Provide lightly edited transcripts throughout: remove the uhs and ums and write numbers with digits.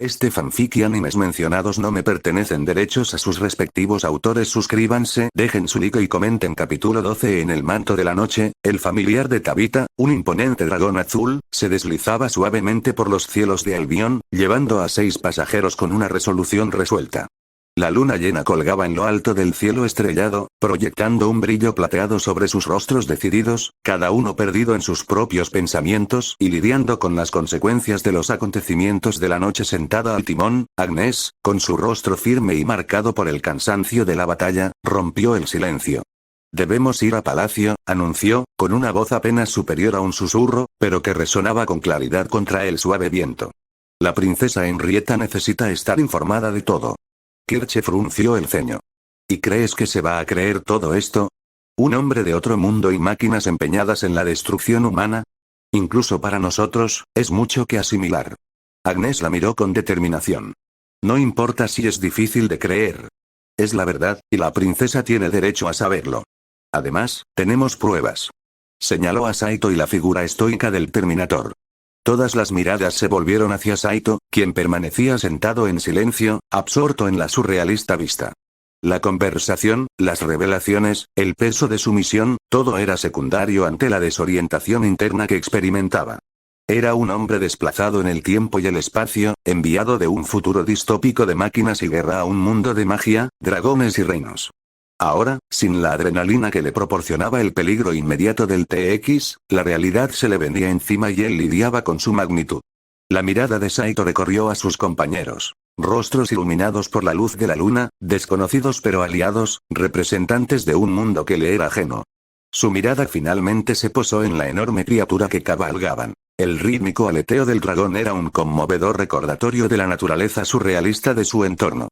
Este fanfic y animes mencionados no me pertenecen, derechos a sus respectivos autores. Suscríbanse, dejen su like y comenten. Capítulo 12. En el manto de la noche, el familiar de Tabitha, un imponente dragón azul, se deslizaba suavemente por los cielos de Albion, llevando a 6 pasajeros con una resolución resuelta. La luna llena colgaba en lo alto del cielo estrellado, proyectando un brillo plateado sobre sus rostros decididos, cada uno perdido en sus propios pensamientos y lidiando con las consecuencias de los acontecimientos de la noche. Sentada al timón, Agnes, con su rostro firme y marcado por el cansancio de la batalla, rompió el silencio. «Debemos ir a palacio», anunció, con una voz apenas superior a un susurro, pero que resonaba con claridad contra el suave viento. «La princesa Henrietta necesita estar informada de todo». Kirche frunció el ceño. ¿Y crees que se va a creer todo esto? ¿Un hombre de otro mundo y máquinas empeñadas en la destrucción humana? Incluso para nosotros, es mucho que asimilar. Agnes la miró con determinación. No importa si es difícil de creer. Es la verdad, y la princesa tiene derecho a saberlo. Además, tenemos pruebas. Señaló a Saito y la figura estoica del Terminator. Todas las miradas se volvieron hacia Saito, quien permanecía sentado en silencio, absorto en la surrealista vista. La conversación, las revelaciones, el peso de su misión, todo era secundario ante la desorientación interna que experimentaba. Era un hombre desplazado en el tiempo y el espacio, enviado de un futuro distópico de máquinas y guerra a un mundo de magia, dragones y reinos. Ahora, sin la adrenalina que le proporcionaba el peligro inmediato del TX, la realidad se le venía encima y él lidiaba con su magnitud. La mirada de Saito recorrió a sus compañeros. Rostros iluminados por la luz de la luna, desconocidos pero aliados, representantes de un mundo que le era ajeno. Su mirada finalmente se posó en la enorme criatura que cabalgaban. El rítmico aleteo del dragón era un conmovedor recordatorio de la naturaleza surrealista de su entorno.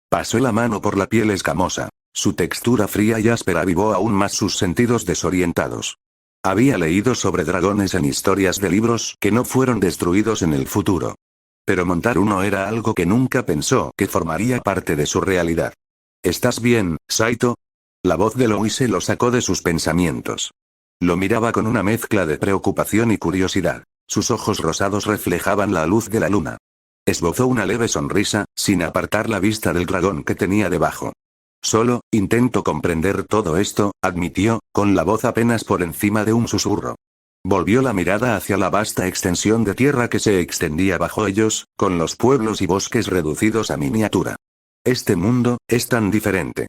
Pasó la mano por la piel escamosa. Su textura fría y áspera avivó aún más sus sentidos desorientados. Había leído sobre dragones en historias de libros que no fueron destruidos en el futuro. Pero montar uno era algo que nunca pensó que formaría parte de su realidad. ¿Estás bien, Saito? La voz de Louise lo sacó de sus pensamientos. Lo miraba con una mezcla de preocupación y curiosidad. Sus ojos rosados reflejaban la luz de la luna. Esbozó una leve sonrisa, sin apartar la vista del dragón que tenía debajo. Solo, intento comprender todo esto, admitió, con la voz apenas por encima de un susurro. Volvió la mirada hacia la vasta extensión de tierra que se extendía bajo ellos, con los pueblos y bosques reducidos a miniatura. Este mundo, es tan diferente.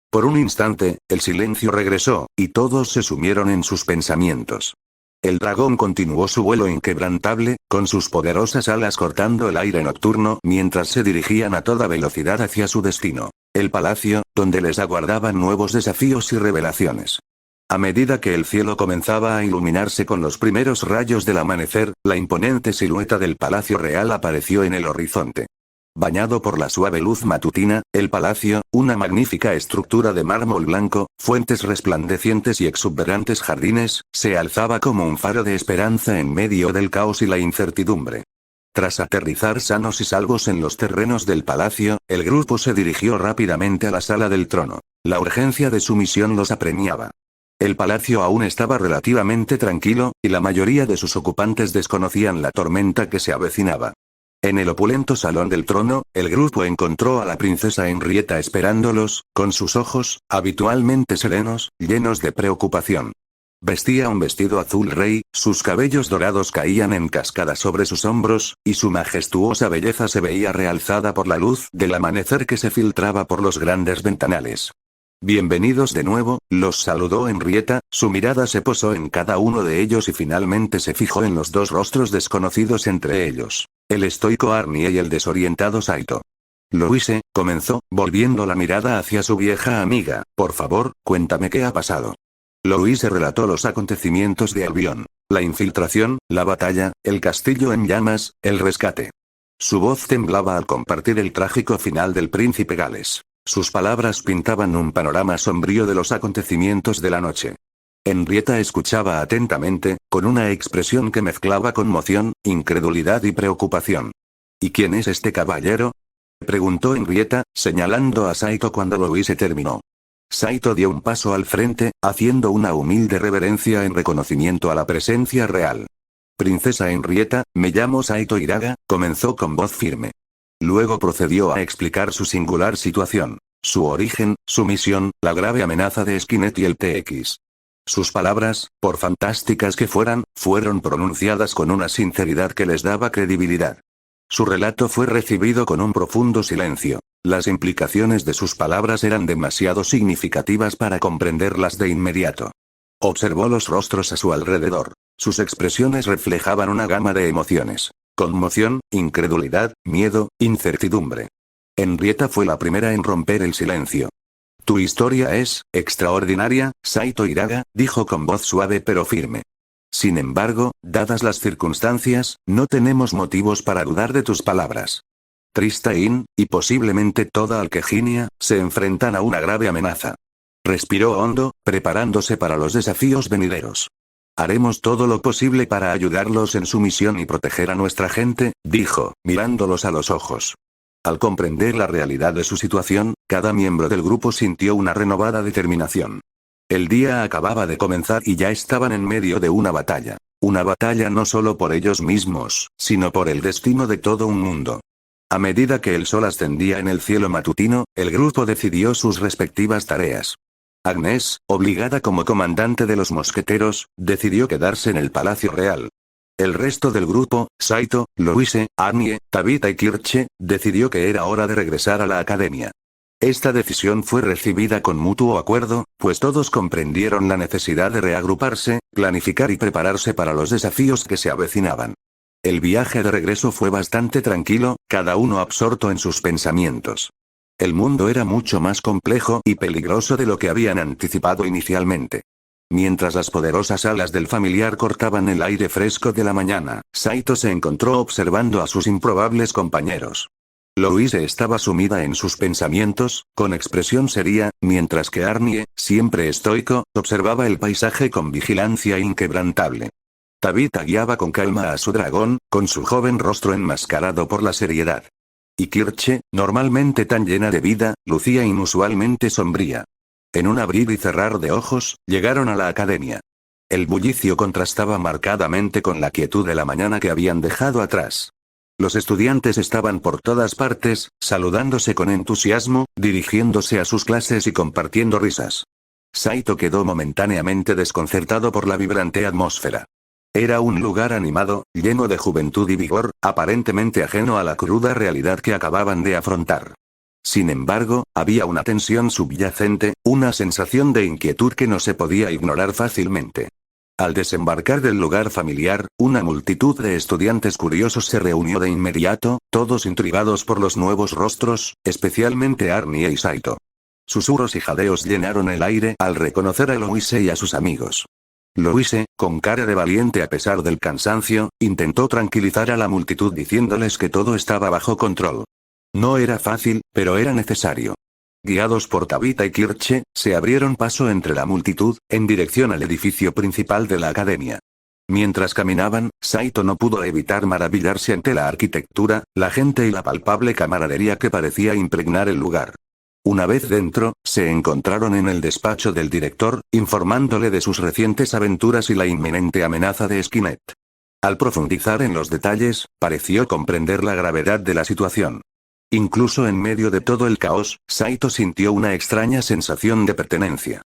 Por un instante, el silencio regresó, y todos se sumieron en sus pensamientos. El dragón continuó su vuelo inquebrantable, con sus poderosas alas cortando el aire nocturno mientras se dirigían a toda velocidad hacia su destino, el palacio, donde les aguardaban nuevos desafíos y revelaciones. A medida que el cielo comenzaba a iluminarse con los primeros rayos del amanecer, la imponente silueta del palacio real apareció en el horizonte. Bañado por la suave luz matutina, el palacio, una magnífica estructura de mármol blanco, fuentes resplandecientes y exuberantes jardines, se alzaba como un faro de esperanza en medio del caos y la incertidumbre. Tras aterrizar sanos y salvos en los terrenos del palacio, el grupo se dirigió rápidamente a la sala del trono. La urgencia de su misión los apremiaba. El palacio aún estaba relativamente tranquilo, y la mayoría de sus ocupantes desconocían la tormenta que se avecinaba. En el opulento salón del trono, el grupo encontró a la princesa Henrietta esperándolos, con sus ojos, habitualmente serenos, llenos de preocupación. Vestía un vestido azul rey, sus cabellos dorados caían en cascada sobre sus hombros, y su majestuosa belleza se veía realzada por la luz del amanecer que se filtraba por los grandes ventanales. Bienvenidos de nuevo, los saludó Henrietta, su mirada se posó en cada uno de ellos y finalmente se fijó en los dos rostros desconocidos entre ellos, el estoico Arnie y el desorientado Saito. Louise, comenzó, volviendo la mirada hacia su vieja amiga, por favor, cuéntame qué ha pasado. Louise relató los acontecimientos de Albion, la infiltración, la batalla, el castillo en llamas, el rescate. Su voz temblaba al compartir el trágico final del príncipe Gales. Sus palabras pintaban un panorama sombrío de los acontecimientos de la noche. Henrietta escuchaba atentamente, con una expresión que mezclaba conmoción, incredulidad y preocupación. ¿Y quién es este caballero?, preguntó Henrietta, señalando a Saito cuando Louise terminó. Saito dio un paso al frente, haciendo una humilde reverencia en reconocimiento a la presencia real. Princesa Henrietta, me llamo Saito Hiraga, comenzó con voz firme. Luego procedió a explicar su singular situación, su origen, su misión, la grave amenaza de Skynet y el TX. Sus palabras, por fantásticas que fueran, fueron pronunciadas con una sinceridad que les daba credibilidad. Su relato fue recibido con un profundo silencio. Las implicaciones de sus palabras eran demasiado significativas para comprenderlas de inmediato. Observó los rostros a su alrededor. Sus expresiones reflejaban una gama de emociones: conmoción, incredulidad, miedo, incertidumbre. Henrietta fue la primera en romper el silencio. Tu historia es extraordinaria, Saito Hiraga, dijo con voz suave pero firme. Sin embargo, dadas las circunstancias, no tenemos motivos para dudar de tus palabras. Tristain, y posiblemente toda Alqueginia, se enfrentan a una grave amenaza. Respiró hondo, preparándose para los desafíos venideros. Haremos todo lo posible para ayudarlos en su misión y proteger a nuestra gente, dijo, mirándolos a los ojos. Al comprender la realidad de su situación, cada miembro del grupo sintió una renovada determinación. El día acababa de comenzar y ya estaban en medio de una batalla. Una batalla no solo por ellos mismos, sino por el destino de todo un mundo. A medida que el sol ascendía en el cielo matutino, el grupo decidió sus respectivas tareas. Agnes, obligada como comandante de los mosqueteros, decidió quedarse en el Palacio Real. El resto del grupo, Saito, Louise, Arnie, Tabitha y Kirche, decidió que era hora de regresar a la academia. Esta decisión fue recibida con mutuo acuerdo, pues todos comprendieron la necesidad de reagruparse, planificar y prepararse para los desafíos que se avecinaban. El viaje de regreso fue bastante tranquilo, cada uno absorto en sus pensamientos. El mundo era mucho más complejo y peligroso de lo que habían anticipado inicialmente. Mientras las poderosas alas del familiar cortaban el aire fresco de la mañana, Saito se encontró observando a sus improbables compañeros. Louise estaba sumida en sus pensamientos, con expresión seria, mientras que Arnie, siempre estoico, observaba el paisaje con vigilancia inquebrantable. Tabitha guiaba con calma a su dragón, con su joven rostro enmascarado por la seriedad. Y Kirche, normalmente tan llena de vida, lucía inusualmente sombría. En un abrir y cerrar de ojos, llegaron a la academia. El bullicio contrastaba marcadamente con la quietud de la mañana que habían dejado atrás. Los estudiantes estaban por todas partes, saludándose con entusiasmo, dirigiéndose a sus clases y compartiendo risas. Saito quedó momentáneamente desconcertado por la vibrante atmósfera. Era un lugar animado, lleno de juventud y vigor, aparentemente ajeno a la cruda realidad que acababan de afrontar. Sin embargo, había una tensión subyacente, una sensación de inquietud que no se podía ignorar fácilmente. Al desembarcar del lugar familiar, una multitud de estudiantes curiosos se reunió de inmediato, todos intrigados por los nuevos rostros, especialmente Arnie y Saito. Susurros y jadeos llenaron el aire al reconocer a Louise y a sus amigos. Louise, con cara de valiente a pesar del cansancio, intentó tranquilizar a la multitud diciéndoles que todo estaba bajo control. No era fácil, pero era necesario. Guiados por Tabitha y Kirche, se abrieron paso entre la multitud, en dirección al edificio principal de la academia. Mientras caminaban, Saito no pudo evitar maravillarse ante la arquitectura, la gente y la palpable camaradería que parecía impregnar el lugar. Una vez dentro, se encontraron en el despacho del director, informándole de sus recientes aventuras y la inminente amenaza de Skynet. Al profundizar en los detalles, pareció comprender la gravedad de la situación. Incluso en medio de todo el caos, Saito sintió una extraña sensación de pertenencia.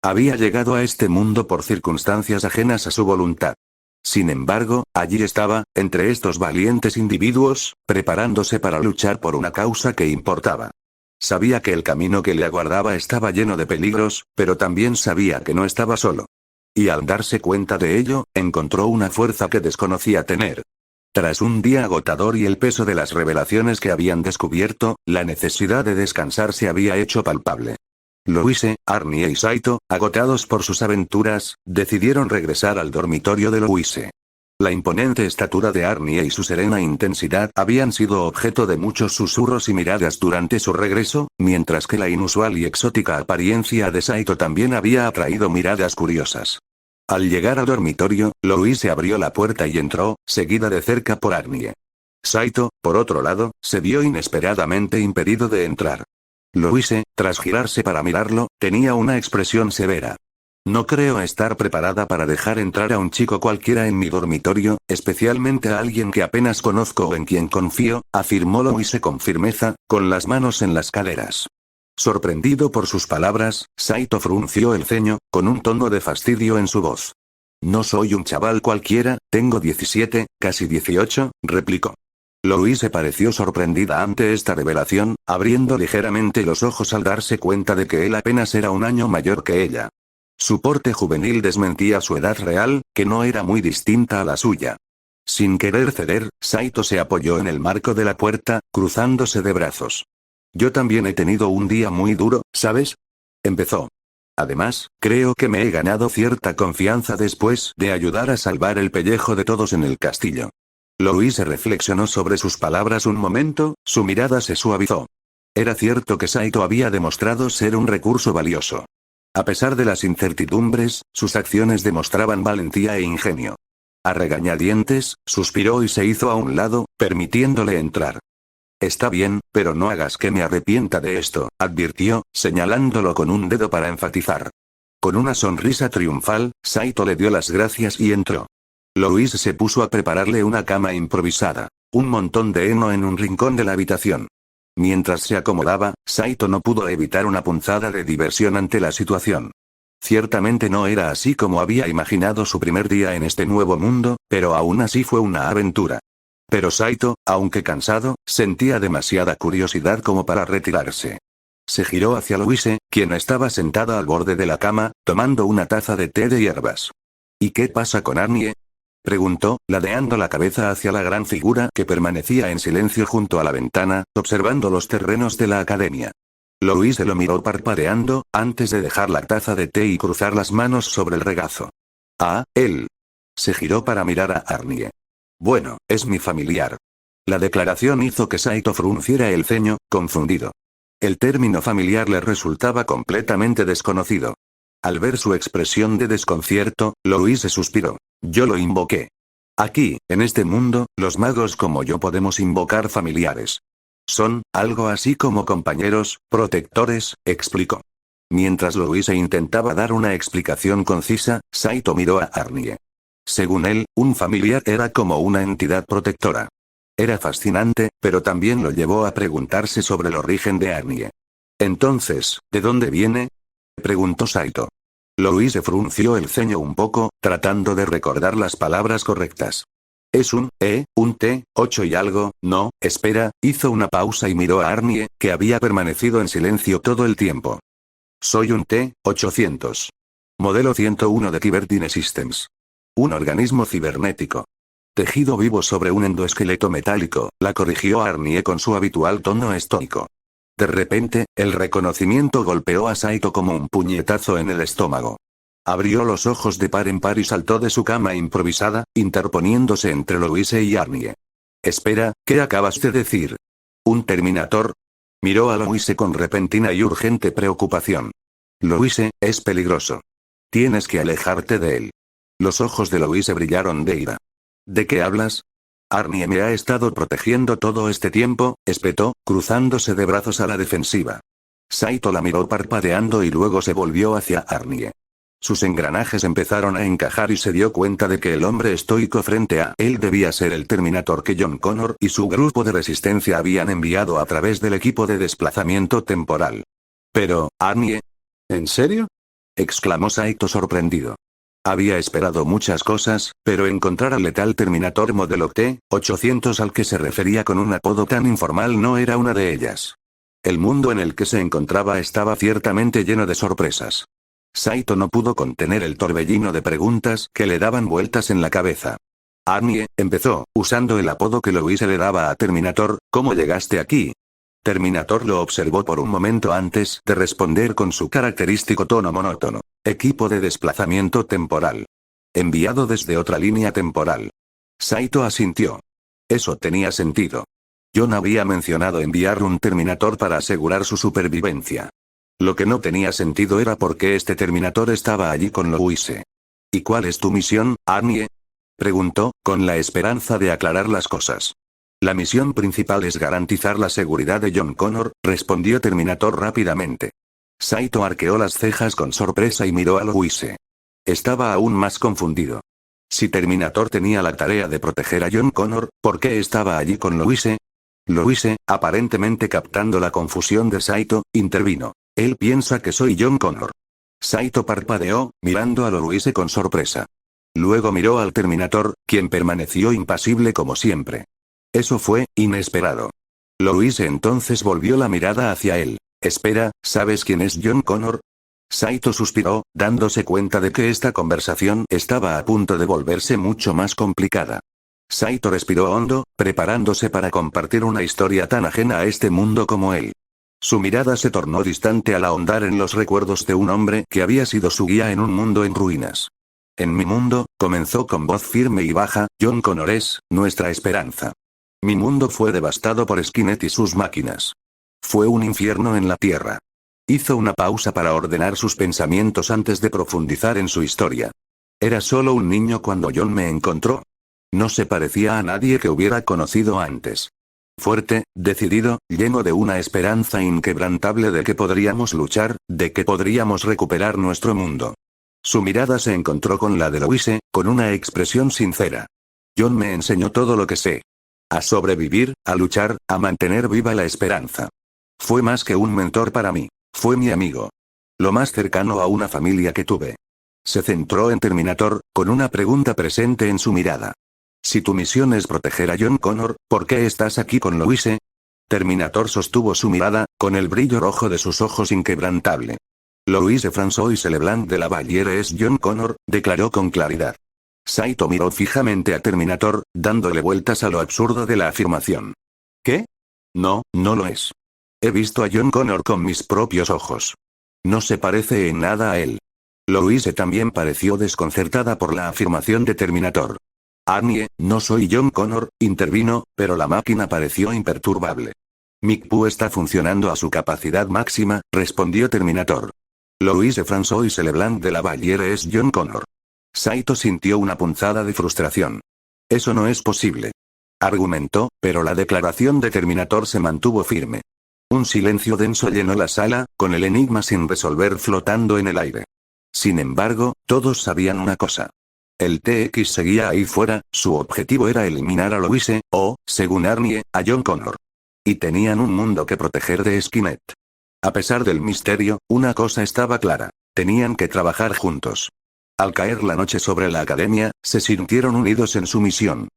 Había llegado a este mundo por circunstancias ajenas a su voluntad. Sin embargo, allí estaba, entre estos valientes individuos, preparándose para luchar por una causa que importaba. Sabía que el camino que le aguardaba estaba lleno de peligros, pero también sabía que no estaba solo. Y al darse cuenta de ello, encontró una fuerza que desconocía tener. Tras un día agotador y el peso de las revelaciones que habían descubierto, la necesidad de descansar se había hecho palpable. Louise, Arnie y Saito, agotados por sus aventuras, decidieron regresar al dormitorio de Louise. La imponente estatura de Arnie y su serena intensidad habían sido objeto de muchos susurros y miradas durante su regreso, mientras que la inusual y exótica apariencia de Saito también había atraído miradas curiosas. Al llegar al dormitorio, Louise abrió la puerta y entró, seguida de cerca por Arnie. Saito, por otro lado, se vio inesperadamente impedido de entrar. Louise, tras girarse para mirarlo, tenía una expresión severa. No creo estar preparada para dejar entrar a un chico cualquiera en mi dormitorio, especialmente a alguien que apenas conozco o en quien confío, afirmó Louise con firmeza, con las manos en las caderas. Sorprendido por sus palabras, Saito frunció el ceño, con un tono de fastidio en su voz. No soy un chaval cualquiera, tengo 17, casi 18, replicó. Louise pareció sorprendida ante esta revelación, abriendo ligeramente los ojos al darse cuenta de que él apenas era un año mayor que ella. Su porte juvenil desmentía su edad real, que no era muy distinta a la suya. Sin querer ceder, Saito se apoyó en el marco de la puerta, cruzándose de brazos. Yo también he tenido un día muy duro, ¿sabes? Empezó. Además, creo que me he ganado cierta confianza después de ayudar a salvar el pellejo de todos en el castillo. Louise reflexionó sobre sus palabras un momento, su mirada se suavizó. Era cierto que Saito había demostrado ser un recurso valioso. A pesar de las incertidumbres, sus acciones demostraban valentía e ingenio. A regañadientes, suspiró y se hizo a un lado, permitiéndole entrar. Está bien, pero no hagas que me arrepienta de esto, advirtió, señalándolo con un dedo para enfatizar. Con una sonrisa triunfal, Saito le dio las gracias y entró. Louise se puso a prepararle una cama improvisada, un montón de heno en un rincón de la habitación. Mientras se acomodaba, Saito no pudo evitar una punzada de diversión ante la situación. Ciertamente no era así como había imaginado su primer día en este nuevo mundo, pero aún así fue una aventura. Pero Saito, aunque cansado, sentía demasiada curiosidad como para retirarse. Se giró hacia Louise, quien estaba sentada al borde de la cama, tomando una taza de té de hierbas. ¿Y qué pasa con Arnie?, preguntó, ladeando la cabeza hacia la gran figura que permanecía en silencio junto a la ventana, observando los terrenos de la academia. Louise lo miró parpadeando, antes de dejar la taza de té y cruzar las manos sobre el regazo. Ah, él. Se giró para mirar a Arnie. Bueno, es mi familiar. La declaración hizo que Saito frunciera el ceño, confundido. El término familiar le resultaba completamente desconocido. Al ver su expresión de desconcierto, Louise suspiró. Yo lo invoqué. Aquí, en este mundo, los magos como yo podemos invocar familiares. Son, algo así como compañeros, protectores, explicó. Mientras Louise intentaba dar una explicación concisa, Saito miró a Arnie. Según él, un familiar era como una entidad protectora. Era fascinante, pero también lo llevó a preguntarse sobre el origen de Arnie. Entonces, ¿de dónde viene?, preguntó Saito. Louise frunció el ceño un poco, tratando de recordar las palabras correctas. Es un T8 y algo, no, espera, hizo una pausa y miró a Arnie, que había permanecido en silencio todo el tiempo. Soy un T800. Modelo 101 de Kyberdine Systems. Un organismo cibernético. Tejido vivo sobre un endoesqueleto metálico, la corrigió Arnie con su habitual tono estoico. De repente, el reconocimiento golpeó a Saito como un puñetazo en el estómago. Abrió los ojos de par en par y saltó de su cama improvisada, interponiéndose entre Louise y Arnie. Espera, ¿qué acabas de decir? ¿Un Terminator? Miró a Louise con repentina y urgente preocupación. Louise, es peligroso. Tienes que alejarte de él. Los ojos de Louise brillaron de ira. ¿De qué hablas? Arnie me ha estado protegiendo todo este tiempo, espetó, cruzándose de brazos a la defensiva. Saito la miró parpadeando y luego se volvió hacia Arnie. Sus engranajes empezaron a encajar y se dio cuenta de que el hombre estoico frente a él debía ser el Terminator que John Connor y su grupo de resistencia habían enviado a través del equipo de desplazamiento temporal. Pero, Arnie. ¿En serio?, exclamó Saito sorprendido. Había esperado muchas cosas, pero encontrar al letal Terminator modelo T-800 al que se refería con un apodo tan informal no era una de ellas. El mundo en el que se encontraba estaba ciertamente lleno de sorpresas. Saito no pudo contener el torbellino de preguntas que le daban vueltas en la cabeza. Arnie, empezó, usando el apodo que Louise le daba a Terminator, ¿cómo llegaste aquí? Terminator lo observó por un momento antes de responder con su característico tono monótono. Equipo de desplazamiento temporal. Enviado desde otra línea temporal. Saito asintió. Eso tenía sentido. John había mencionado enviar un Terminator para asegurar su supervivencia. Lo que no tenía sentido era por qué este Terminator estaba allí con Louise. ¿Y cuál es tu misión, Arnie?, preguntó, con la esperanza de aclarar las cosas. La misión principal es garantizar la seguridad de John Connor, respondió Terminator rápidamente. Saito arqueó las cejas con sorpresa y miró a Louise. Estaba aún más confundido. Si Terminator tenía la tarea de proteger a John Connor, ¿por qué estaba allí con Louise? Louise, aparentemente captando la confusión de Saito, intervino. Él piensa que soy John Connor. Saito parpadeó, mirando a Louise con sorpresa. Luego miró al Terminator, quien permaneció impasible como siempre. Eso fue inesperado. Louise entonces volvió la mirada hacia él. Espera, ¿sabes quién es John Connor? Saito suspiró, dándose cuenta de que esta conversación estaba a punto de volverse mucho más complicada. Saito respiró hondo, preparándose para compartir una historia tan ajena a este mundo como él. Su mirada se tornó distante al ahondar en los recuerdos de un hombre que había sido su guía en un mundo en ruinas. En mi mundo, comenzó con voz firme y baja, John Connor es nuestra esperanza. Mi mundo fue devastado por Skynet y sus máquinas. Fue un infierno en la Tierra. Hizo una pausa para ordenar sus pensamientos antes de profundizar en su historia. Era solo un niño cuando John me encontró. No se parecía a nadie que hubiera conocido antes. Fuerte, decidido, lleno de una esperanza inquebrantable de que podríamos luchar, de que podríamos recuperar nuestro mundo. Su mirada se encontró con la de Louise, con una expresión sincera. John me enseñó todo lo que sé. A sobrevivir, a luchar, a mantener viva la esperanza. Fue más que un mentor para mí. Fue mi amigo. Lo más cercano a una familia que tuve. Se centró en Terminator, con una pregunta presente en su mirada. Si tu misión es proteger a John Connor, ¿por qué estás aquí con Louise? Terminator sostuvo su mirada, con el brillo rojo de sus ojos inquebrantable. Louise François Leblanc de la Valliere es John Connor, declaró con claridad. Saito miró fijamente a Terminator, dándole vueltas a lo absurdo de la afirmación. ¿Qué? No, no lo es. He visto a John Connor con mis propios ojos. No se parece en nada a él. Louise también pareció desconcertada por la afirmación de Terminator. Arnie, no soy John Connor, intervino, pero la máquina pareció imperturbable. MICPU está funcionando a su capacidad máxima, respondió Terminator. Louise François Leblanc de la Valliere es John Connor. Saito sintió una punzada de frustración. Eso no es posible. Argumentó, pero la declaración de Terminator se mantuvo firme. Un silencio denso llenó la sala, con el enigma sin resolver flotando en el aire. Sin embargo, todos sabían una cosa. El TX seguía ahí fuera, su objetivo era eliminar a Louise, o, según Arnie, a John Connor. Y tenían un mundo que proteger de Skynet. A pesar del misterio, una cosa estaba clara. Tenían que trabajar juntos. Al caer la noche sobre la academia, se sintieron unidos en su misión.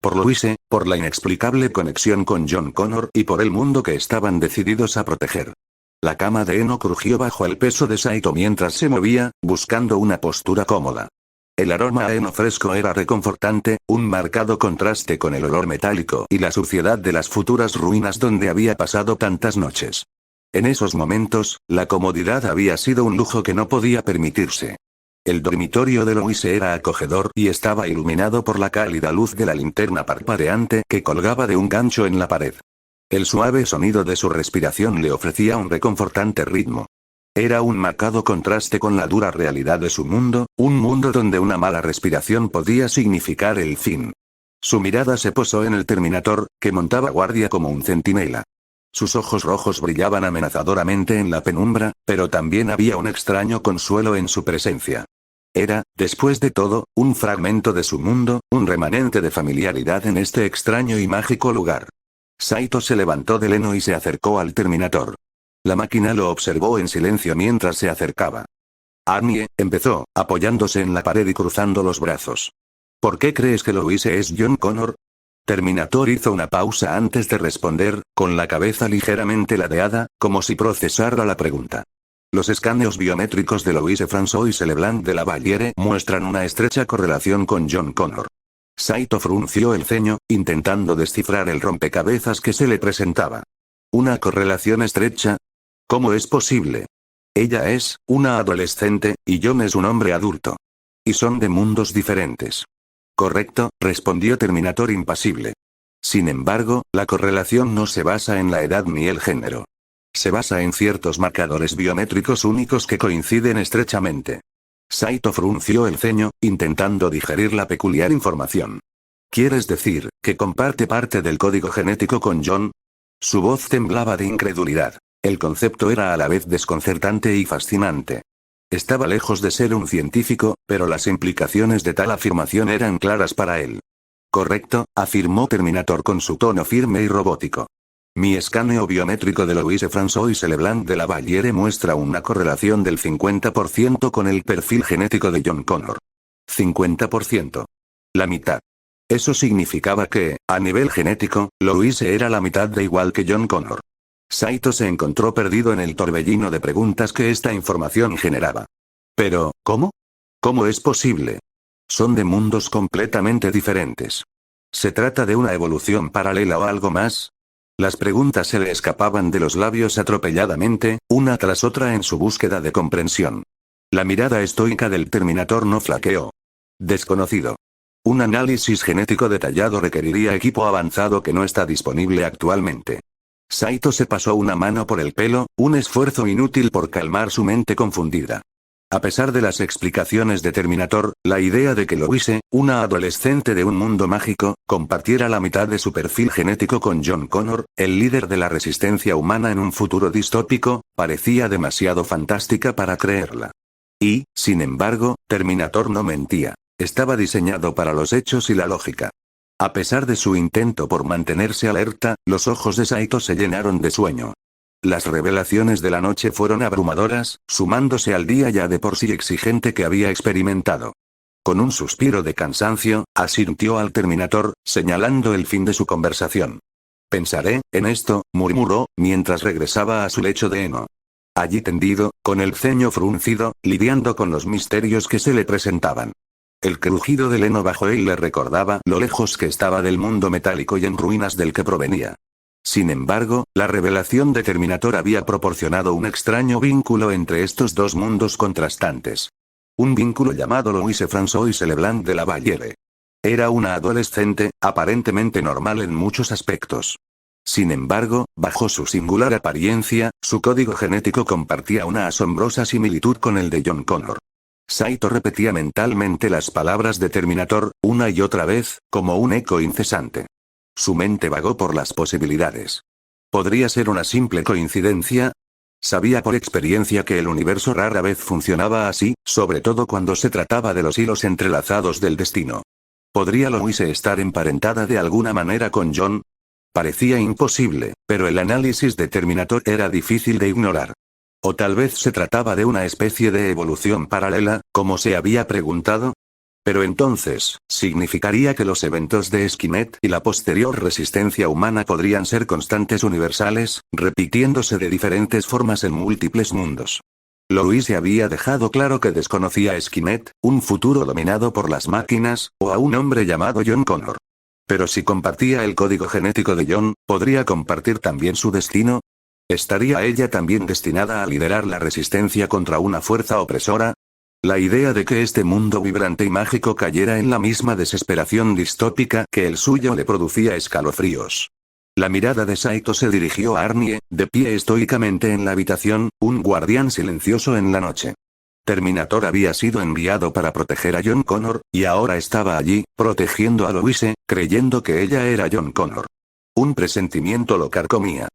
Por Louise, por la inexplicable conexión con John Connor y por el mundo que estaban decididos a proteger. La cama de heno crujió bajo el peso de Saito mientras se movía, buscando una postura cómoda. El aroma a heno fresco era reconfortante, un marcado contraste con el olor metálico y la suciedad de las futuras ruinas donde había pasado tantas noches. En esos momentos, la comodidad había sido un lujo que no podía permitirse. El dormitorio de Louise era acogedor y estaba iluminado por la cálida luz de la linterna parpadeante que colgaba de un gancho en la pared. El suave sonido de su respiración le ofrecía un reconfortante ritmo. Era un marcado contraste con la dura realidad de su mundo, un mundo donde una mala respiración podía significar el fin. Su mirada se posó en el Terminator, que montaba guardia como un centinela. Sus ojos rojos brillaban amenazadoramente en la penumbra, pero también había un extraño consuelo en su presencia. Era, después de todo, un fragmento de su mundo, un remanente de familiaridad en este extraño y mágico lugar. Saito se levantó del heno y se acercó al Terminator. La máquina lo observó en silencio mientras se acercaba. Arnie, empezó, apoyándose en la pared y cruzando los brazos. ¿Por qué crees que Louise es John Connor? Terminator hizo una pausa antes de responder, con la cabeza ligeramente ladeada, como si procesara la pregunta. Los escaneos biométricos de Louise François Leblanc de la Valliere muestran una estrecha correlación con John Connor. Saito frunció el ceño, intentando descifrar el rompecabezas que se le presentaba. ¿Una correlación estrecha? ¿Cómo es posible? Ella es una adolescente, y John es un hombre adulto. Y son de mundos diferentes. Correcto, respondió Terminator impasible. Sin embargo, la correlación no se basa en la edad ni el género. Se basa en ciertos marcadores biométricos únicos que coinciden estrechamente. Saito frunció el ceño, intentando digerir la peculiar información. ¿Quieres decir que comparte parte del código genético con John? Su voz temblaba de incredulidad. El concepto era a la vez desconcertante y fascinante. Estaba lejos de ser un científico, pero las implicaciones de tal afirmación eran claras para él. Correcto, afirmó Terminator con su tono firme y robótico. Mi escaneo biométrico de Louise François Leblanc de la Valliere muestra una correlación del 50% con el perfil genético de John Connor. 50%. La mitad. Eso significaba que, a nivel genético, Louise era la mitad de igual que John Connor. Saito se encontró perdido en el torbellino de preguntas que esta información generaba. Pero, ¿cómo? ¿Cómo es posible? Son de mundos completamente diferentes. ¿Se trata de una evolución paralela o algo más? Las preguntas se le escapaban de los labios atropelladamente, una tras otra en su búsqueda de comprensión. La mirada estoica del Terminator no flaqueó. Desconocido. Un análisis genético detallado requeriría equipo avanzado que no está disponible actualmente. Saito se pasó una mano por el pelo, un esfuerzo inútil por calmar su mente confundida. A pesar de las explicaciones de Terminator, la idea de que Louise, una adolescente de un mundo mágico, compartiera la mitad de su perfil genético con John Connor, el líder de la resistencia humana en un futuro distópico, parecía demasiado fantástica para creerla. Y, sin embargo, Terminator no mentía. Estaba diseñado para los hechos y la lógica. A pesar de su intento por mantenerse alerta, los ojos de Saito se llenaron de sueño. Las revelaciones de la noche fueron abrumadoras, sumándose al día ya de por sí exigente que había experimentado. Con un suspiro de cansancio, asintió al Terminator, señalando el fin de su conversación. Pensaré en esto, murmuró, mientras regresaba a su lecho de heno. Allí tendido, con el ceño fruncido, lidiando con los misterios que se le presentaban. El crujido del heno bajo él le recordaba lo lejos que estaba del mundo metálico y en ruinas del que provenía. Sin embargo, la revelación de Terminator había proporcionado un extraño vínculo entre estos dos mundos contrastantes. Un vínculo llamado Louise François Leblanc de la Valliere. Era una adolescente, aparentemente normal en muchos aspectos. Sin embargo, bajo su singular apariencia, su código genético compartía una asombrosa similitud con el de John Connor. Saito repetía mentalmente las palabras de Terminator, una y otra vez, como un eco incesante. Su mente vagó por las posibilidades. ¿Podría ser una simple coincidencia? Sabía por experiencia que el universo rara vez funcionaba así, sobre todo cuando se trataba de los hilos entrelazados del destino. ¿Podría Louise estar emparentada de alguna manera con John? Parecía imposible, pero el análisis de Terminator era difícil de ignorar. ¿O tal vez se trataba de una especie de evolución paralela, como se había preguntado? Pero entonces, ¿significaría que los eventos de Skynet y la posterior resistencia humana podrían ser constantes universales, repitiéndose de diferentes formas en múltiples mundos? Louise había dejado claro que desconocía a Skynet, un futuro dominado por las máquinas, o a un hombre llamado John Connor. Pero si compartía el código genético de John, ¿podría compartir también su destino? ¿Estaría ella también destinada a liderar la resistencia contra una fuerza opresora? La idea de que este mundo vibrante y mágico cayera en la misma desesperación distópica que el suyo le producía escalofríos. La mirada de Saito se dirigió a Arnie, de pie estoicamente en la habitación, un guardián silencioso en la noche. Terminator había sido enviado para proteger a John Connor, y ahora estaba allí, protegiendo a Louise, creyendo que ella era John Connor. Un presentimiento lo carcomía.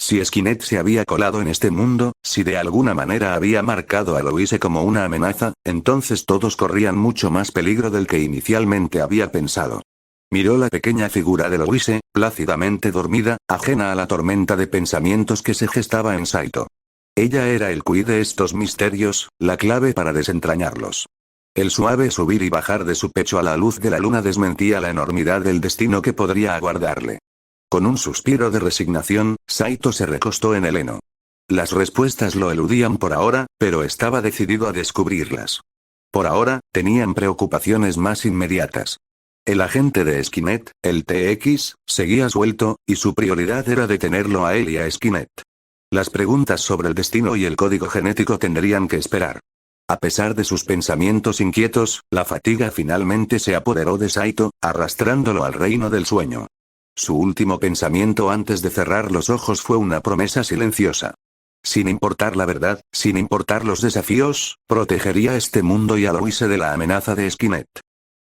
Si Skynet se había colado en este mundo, si de alguna manera había marcado a Louise como una amenaza, entonces todos corrían mucho más peligro del que inicialmente había pensado. Miró la pequeña figura de Louise, plácidamente dormida, ajena a la tormenta de pensamientos que se gestaba en Saito. Ella era el quid de estos misterios, la clave para desentrañarlos. El suave subir y bajar de su pecho a la luz de la luna desmentía la enormidad del destino que podría aguardarle. Con un suspiro de resignación, Saito se recostó en el heno. Las respuestas lo eludían por ahora, pero estaba decidido a descubrirlas. Por ahora, tenían preocupaciones más inmediatas. El agente de Skynet, el TX, seguía suelto, y su prioridad era detenerlo a él y a Skynet. Las preguntas sobre el destino y el código genético tendrían que esperar. A pesar de sus pensamientos inquietos, la fatiga finalmente se apoderó de Saito, arrastrándolo al reino del sueño. Su último pensamiento antes de cerrar los ojos fue una promesa silenciosa. Sin importar la verdad, sin importar los desafíos, protegería este mundo y a Louise de la amenaza de Skynet.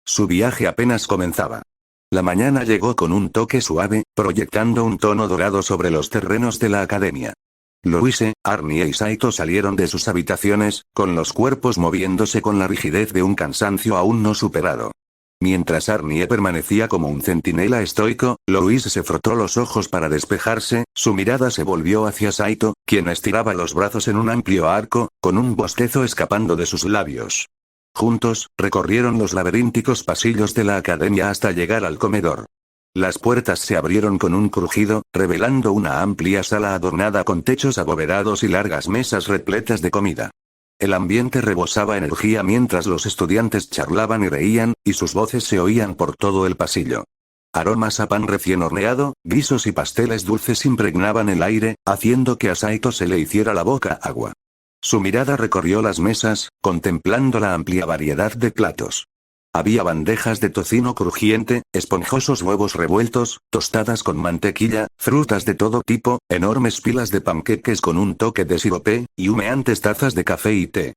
Su viaje apenas comenzaba. La mañana llegó con un toque suave, proyectando un tono dorado sobre los terrenos de la academia. Louise, Arnie y Saito salieron de sus habitaciones, con los cuerpos moviéndose con la rigidez de un cansancio aún no superado. Mientras Arnie permanecía como un centinela estoico, Louise se frotó los ojos para despejarse, su mirada se volvió hacia Saito, quien estiraba los brazos en un amplio arco, con un bostezo escapando de sus labios. Juntos, recorrieron los laberínticos pasillos de la academia hasta llegar al comedor. Las puertas se abrieron con un crujido, revelando una amplia sala adornada con techos abovedados y largas mesas repletas de comida. El ambiente rebosaba energía mientras los estudiantes charlaban y reían, y sus voces se oían por todo el pasillo. Aromas a pan recién horneado, guisos y pasteles dulces impregnaban el aire, haciendo que a Saito se le hiciera la boca agua. Su mirada recorrió las mesas, contemplando la amplia variedad de platos. Había bandejas de tocino crujiente, esponjosos huevos revueltos, tostadas con mantequilla, frutas de todo tipo, enormes pilas de panqueques con un toque de sirope, y humeantes tazas de café y té.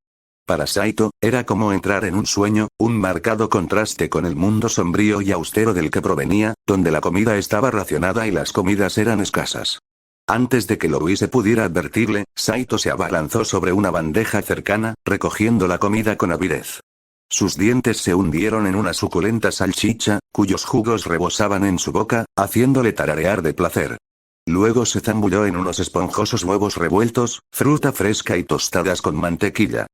Para Saito, era como entrar en un sueño, un marcado contraste con el mundo sombrío y austero del que provenía, donde la comida estaba racionada y las comidas eran escasas. Antes de que Louise pudiera advertirle, Saito se abalanzó sobre una bandeja cercana, recogiendo la comida con avidez. Sus dientes se hundieron en una suculenta salchicha, cuyos jugos rebosaban en su boca, haciéndole tararear de placer. Luego se zambulló en unos esponjosos huevos revueltos, fruta fresca y tostadas con mantequilla.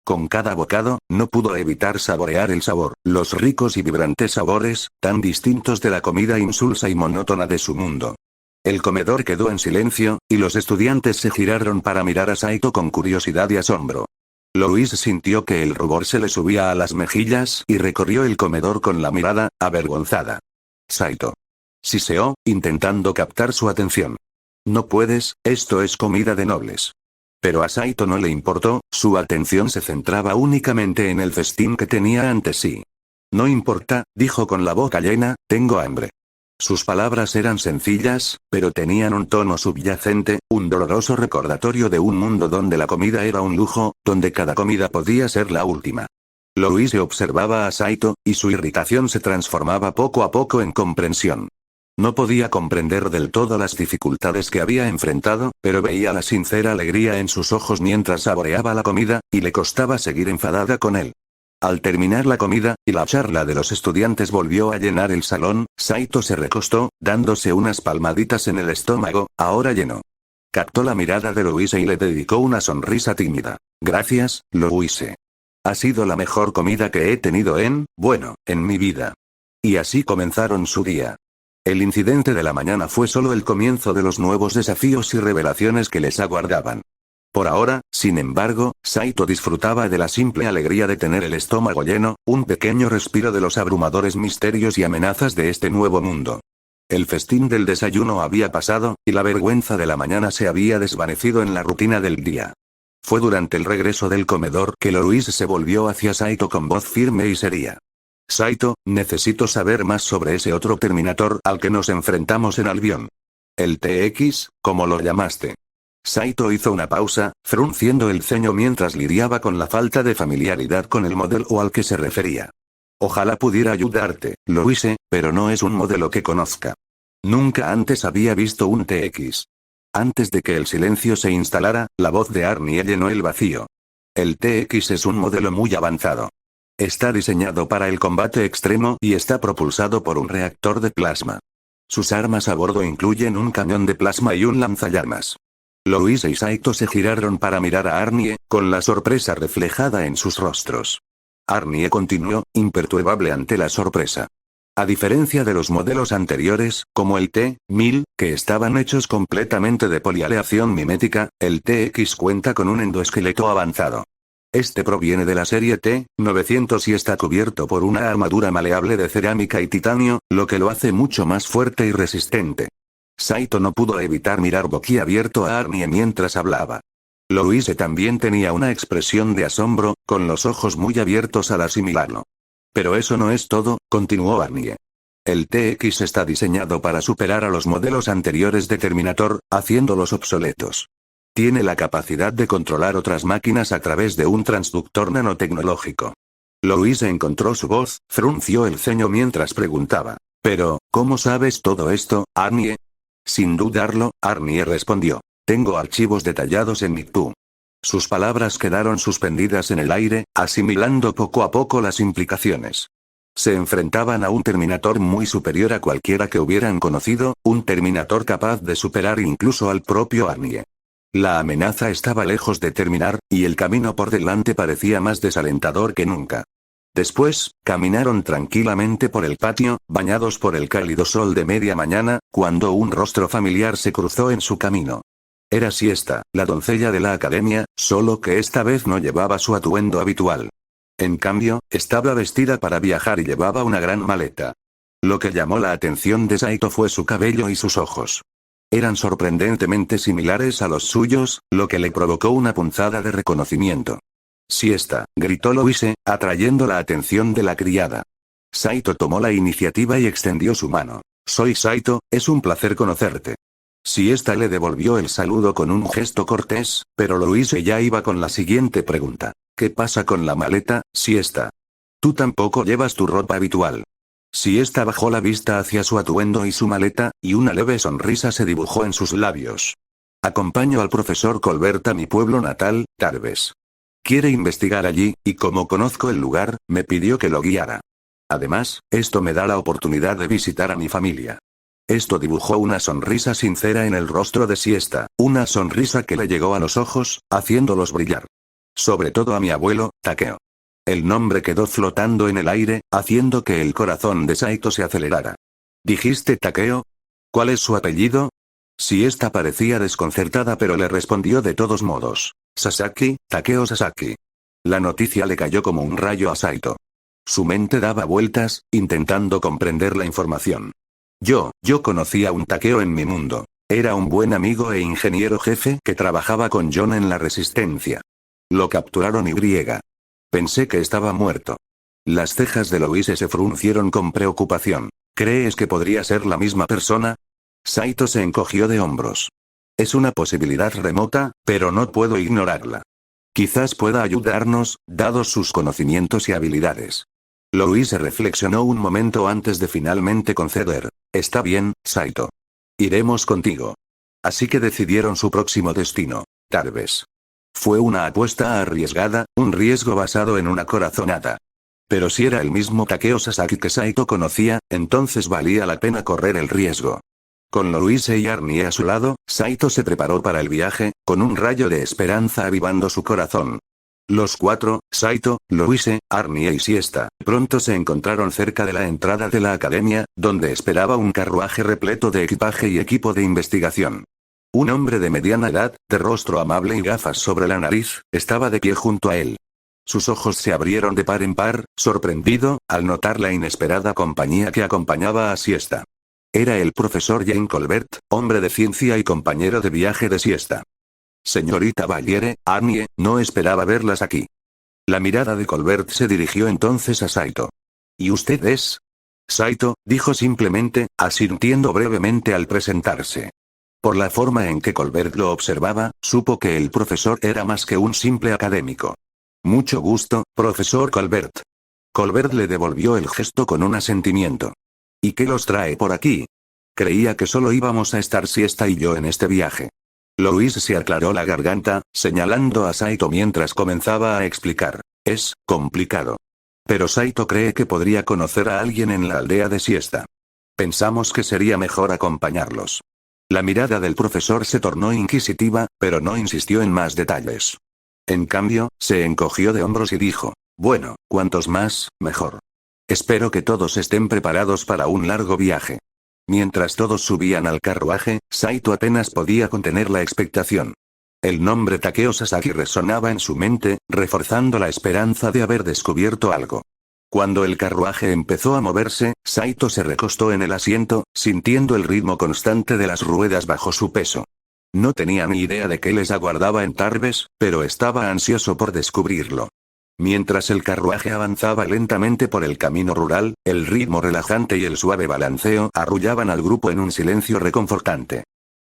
Con cada bocado, no pudo evitar saborear el sabor, los ricos y vibrantes sabores, tan distintos de la comida insulsa y monótona de su mundo. El comedor quedó en silencio, y los estudiantes se giraron para mirar a Saito con curiosidad y asombro. Louise sintió que el rubor se le subía a las mejillas y recorrió el comedor con la mirada, avergonzada. Saito. Siseó, intentando captar su atención. No puedes, esto es comida de nobles. Pero a Saito no le importó, su atención se centraba únicamente en el festín que tenía ante sí. No importa, dijo con la boca llena, tengo hambre. Sus palabras eran sencillas, pero tenían un tono subyacente, un doloroso recordatorio de un mundo donde la comida era un lujo, donde cada comida podía ser la última. Louise observaba a Saito, y su irritación se transformaba poco a poco en comprensión. No podía comprender del todo las dificultades que había enfrentado, pero veía la sincera alegría en sus ojos mientras saboreaba la comida, y le costaba seguir enfadada con él. Al terminar la comida, y la charla de los estudiantes volvió a llenar el salón, Saito se recostó, dándose unas palmaditas en el estómago, ahora lleno. Captó la mirada de Louise y le dedicó una sonrisa tímida. Gracias, Louise. Ha sido la mejor comida que he tenido en mi vida. Y así comenzaron su día. El incidente de la mañana fue solo el comienzo de los nuevos desafíos y revelaciones que les aguardaban. Por ahora, sin embargo, Saito disfrutaba de la simple alegría de tener el estómago lleno, un pequeño respiro de los abrumadores misterios y amenazas de este nuevo mundo. El festín del desayuno había pasado, y la vergüenza de la mañana se había desvanecido en la rutina del día. Fue durante el regreso del comedor que Louise se volvió hacia Saito con voz firme y seria. Saito, necesito saber más sobre ese otro Terminator al que nos enfrentamos en Albion. El TX, ¿cómo lo llamaste? Saito hizo una pausa, frunciendo el ceño mientras lidiaba con la falta de familiaridad con el modelo al que se refería. Ojalá pudiera ayudarte, Louise, pero no es un modelo que conozca. Nunca antes había visto un TX. Antes de que el silencio se instalara, la voz de Arnie llenó el vacío. El TX es un modelo muy avanzado. Está diseñado para el combate extremo y está propulsado por un reactor de plasma. Sus armas a bordo incluyen un cañón de plasma y un lanzallamas. Louise y Saito se giraron para mirar a Arnie, con la sorpresa reflejada en sus rostros. Arnie continuó, imperturbable ante la sorpresa. A diferencia de los modelos anteriores, como el T-1000, que estaban hechos completamente de polialeación mimética, el TX cuenta con un endoesqueleto avanzado. Este proviene de la serie T-900 y está cubierto por una armadura maleable de cerámica y titanio, lo que lo hace mucho más fuerte y resistente. Saito no pudo evitar mirar boquiabierto a Arnie mientras hablaba. Louise también tenía una expresión de asombro, con los ojos muy abiertos al asimilarlo. Pero eso no es todo, continuó Arnie. El TX está diseñado para superar a los modelos anteriores de Terminator, haciéndolos obsoletos. Tiene la capacidad de controlar otras máquinas a través de un transductor nanotecnológico. Louise encontró su voz, frunció el ceño mientras preguntaba. Pero, ¿cómo sabes todo esto, Arnie? Sin dudarlo, Arnie respondió. Tengo archivos detallados en Mikpu. Sus palabras quedaron suspendidas en el aire, asimilando poco a poco las implicaciones. Se enfrentaban a un Terminator muy superior a cualquiera que hubieran conocido, un Terminator capaz de superar incluso al propio Arnie. La amenaza estaba lejos de terminar, y el camino por delante parecía más desalentador que nunca. Después, caminaron tranquilamente por el patio, bañados por el cálido sol de media mañana, cuando un rostro familiar se cruzó en su camino. Era Siesta, la doncella de la academia, solo que esta vez no llevaba su atuendo habitual. En cambio, estaba vestida para viajar y llevaba una gran maleta. Lo que llamó la atención de Saito fue su cabello y sus ojos. Eran sorprendentemente similares a los suyos, lo que le provocó una punzada de reconocimiento. «Siesta», gritó Louise, atrayendo la atención de la criada. Saito tomó la iniciativa y extendió su mano. «Soy Saito, es un placer conocerte». Siesta le devolvió el saludo con un gesto cortés, pero Louise ya iba con la siguiente pregunta. «¿Qué pasa con la maleta, Siesta? Tú tampoco llevas tu ropa habitual». Siesta bajó la vista hacia su atuendo y su maleta, y una leve sonrisa se dibujó en sus labios. «Acompaño al profesor Colbert a mi pueblo natal, Tarbes. Quiere investigar allí, y como conozco el lugar, me pidió que lo guiara. Además, esto me da la oportunidad de visitar a mi familia». Esto dibujó una sonrisa sincera en el rostro de Siesta, una sonrisa que le llegó a los ojos, haciéndolos brillar. «Sobre todo a mi abuelo, Takeo». El nombre quedó flotando en el aire, haciendo que el corazón de Saito se acelerara. «¿Dijiste Takeo? ¿Cuál es su apellido?» Siesta parecía desconcertada pero le respondió de todos modos. «Sasaki, Takeo Sasaki». La noticia le cayó como un rayo a Saito. Su mente daba vueltas, intentando comprender la información. Yo conocí a un Takeo en mi mundo. Era un buen amigo e ingeniero jefe que trabajaba con John en la Resistencia. Lo capturaron y... Pensé que estaba muerto. Las cejas de Louise se fruncieron con preocupación. ¿Crees que podría ser la misma persona? Saito se encogió de hombros. Es una posibilidad remota, pero no puedo ignorarla. Quizás pueda ayudarnos, dados sus conocimientos y habilidades. Louise reflexionó un momento antes de finalmente conceder. Está bien, Saito. Iremos contigo. Así que decidieron su próximo destino, Tarbes. Fue una apuesta arriesgada, un riesgo basado en una corazonada. Pero si era el mismo Takeo Sasaki que Saito conocía, entonces valía la pena correr el riesgo. Con Louise y Arnie a su lado, Saito se preparó para el viaje, con un rayo de esperanza avivando su corazón. Los cuatro, Saito, Louise, Arnie y Siesta, pronto se encontraron cerca de la entrada de la academia, donde esperaba un carruaje repleto de equipaje y equipo de investigación. Un hombre de mediana edad, de rostro amable y gafas sobre la nariz, estaba de pie junto a él. Sus ojos se abrieron de par en par, sorprendido, al notar la inesperada compañía que acompañaba a Siesta. Era el profesor Jane Colbert, hombre de ciencia y compañero de viaje de Siesta. «Señorita Valiere, Arnie, no esperaba verlas aquí». La mirada de Colbert se dirigió entonces a Saito. «¿Y usted es?» Saito, dijo simplemente, asintiendo brevemente al presentarse. Por la forma en que Colbert lo observaba, supo que el profesor era más que un simple académico. «Mucho gusto, profesor Colbert». Colbert le devolvió el gesto con un asentimiento. «¿Y qué los trae por aquí? Creía que solo íbamos a estar Siesta y yo en este viaje». Louise se aclaró la garganta, señalando a Saito mientras comenzaba a explicar. «Es complicado. Pero Saito cree que podría conocer a alguien en la aldea de Siesta. Pensamos que sería mejor acompañarlos». La mirada del profesor se tornó inquisitiva, pero no insistió en más detalles. En cambio, se encogió de hombros y dijo, «Bueno, cuantos más, mejor. Espero que todos estén preparados para un largo viaje». Mientras todos subían al carruaje, Saito apenas podía contener la expectación. El nombre Takeo Sasaki resonaba en su mente, reforzando la esperanza de haber descubierto algo. Cuando el carruaje empezó a moverse, Saito se recostó en el asiento, sintiendo el ritmo constante de las ruedas bajo su peso. No tenía ni idea de qué les aguardaba en Tarbes, pero estaba ansioso por descubrirlo. Mientras el carruaje avanzaba lentamente por el camino rural, el ritmo relajante y el suave balanceo arrullaban al grupo en un silencio reconfortante.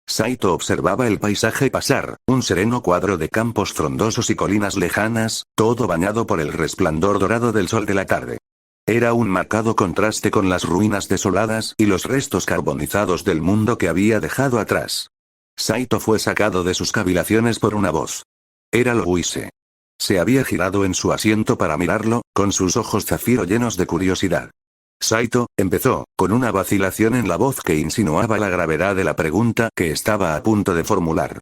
Saito observaba el paisaje pasar, un sereno cuadro de campos frondosos y colinas lejanas, todo bañado por el resplandor dorado del sol de la tarde. Era un marcado contraste con las ruinas desoladas y los restos carbonizados del mundo que había dejado atrás. Saito fue sacado de sus cavilaciones por una voz. Era Louise. Se había girado en su asiento para mirarlo, con sus ojos zafiro llenos de curiosidad. Saito, empezó, con una vacilación en la voz que insinuaba la gravedad de la pregunta que estaba a punto de formular.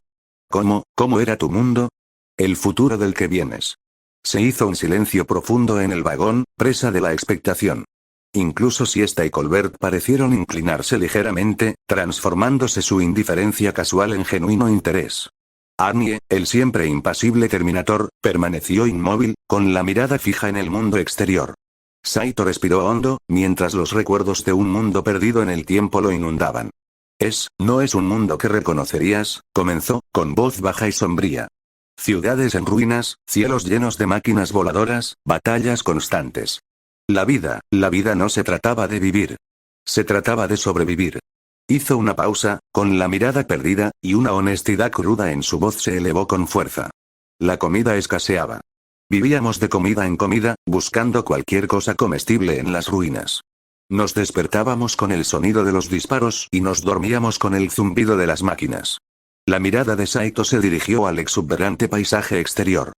¿Cómo era tu mundo? El futuro del que vienes. Se hizo un silencio profundo en el vagón, presa de la expectación. Incluso Siesta y Colbert parecieron inclinarse ligeramente, transformándose su indiferencia casual en genuino interés. Arnie, el siempre impasible Terminator, permaneció inmóvil, con la mirada fija en el mundo exterior. Saito respiró hondo, mientras los recuerdos de un mundo perdido en el tiempo lo inundaban. No es un mundo que reconocerías, comenzó, con voz baja y sombría. Ciudades en ruinas, cielos llenos de máquinas voladoras, batallas constantes. La vida no se trataba de vivir. Se trataba de sobrevivir. Hizo una pausa, con la mirada perdida, y una honestidad cruda en su voz se elevó con fuerza. La comida escaseaba. Vivíamos de comida en comida, buscando cualquier cosa comestible en las ruinas. Nos despertábamos con el sonido de los disparos y nos dormíamos con el zumbido de las máquinas. La mirada de Saito se dirigió al exuberante paisaje exterior.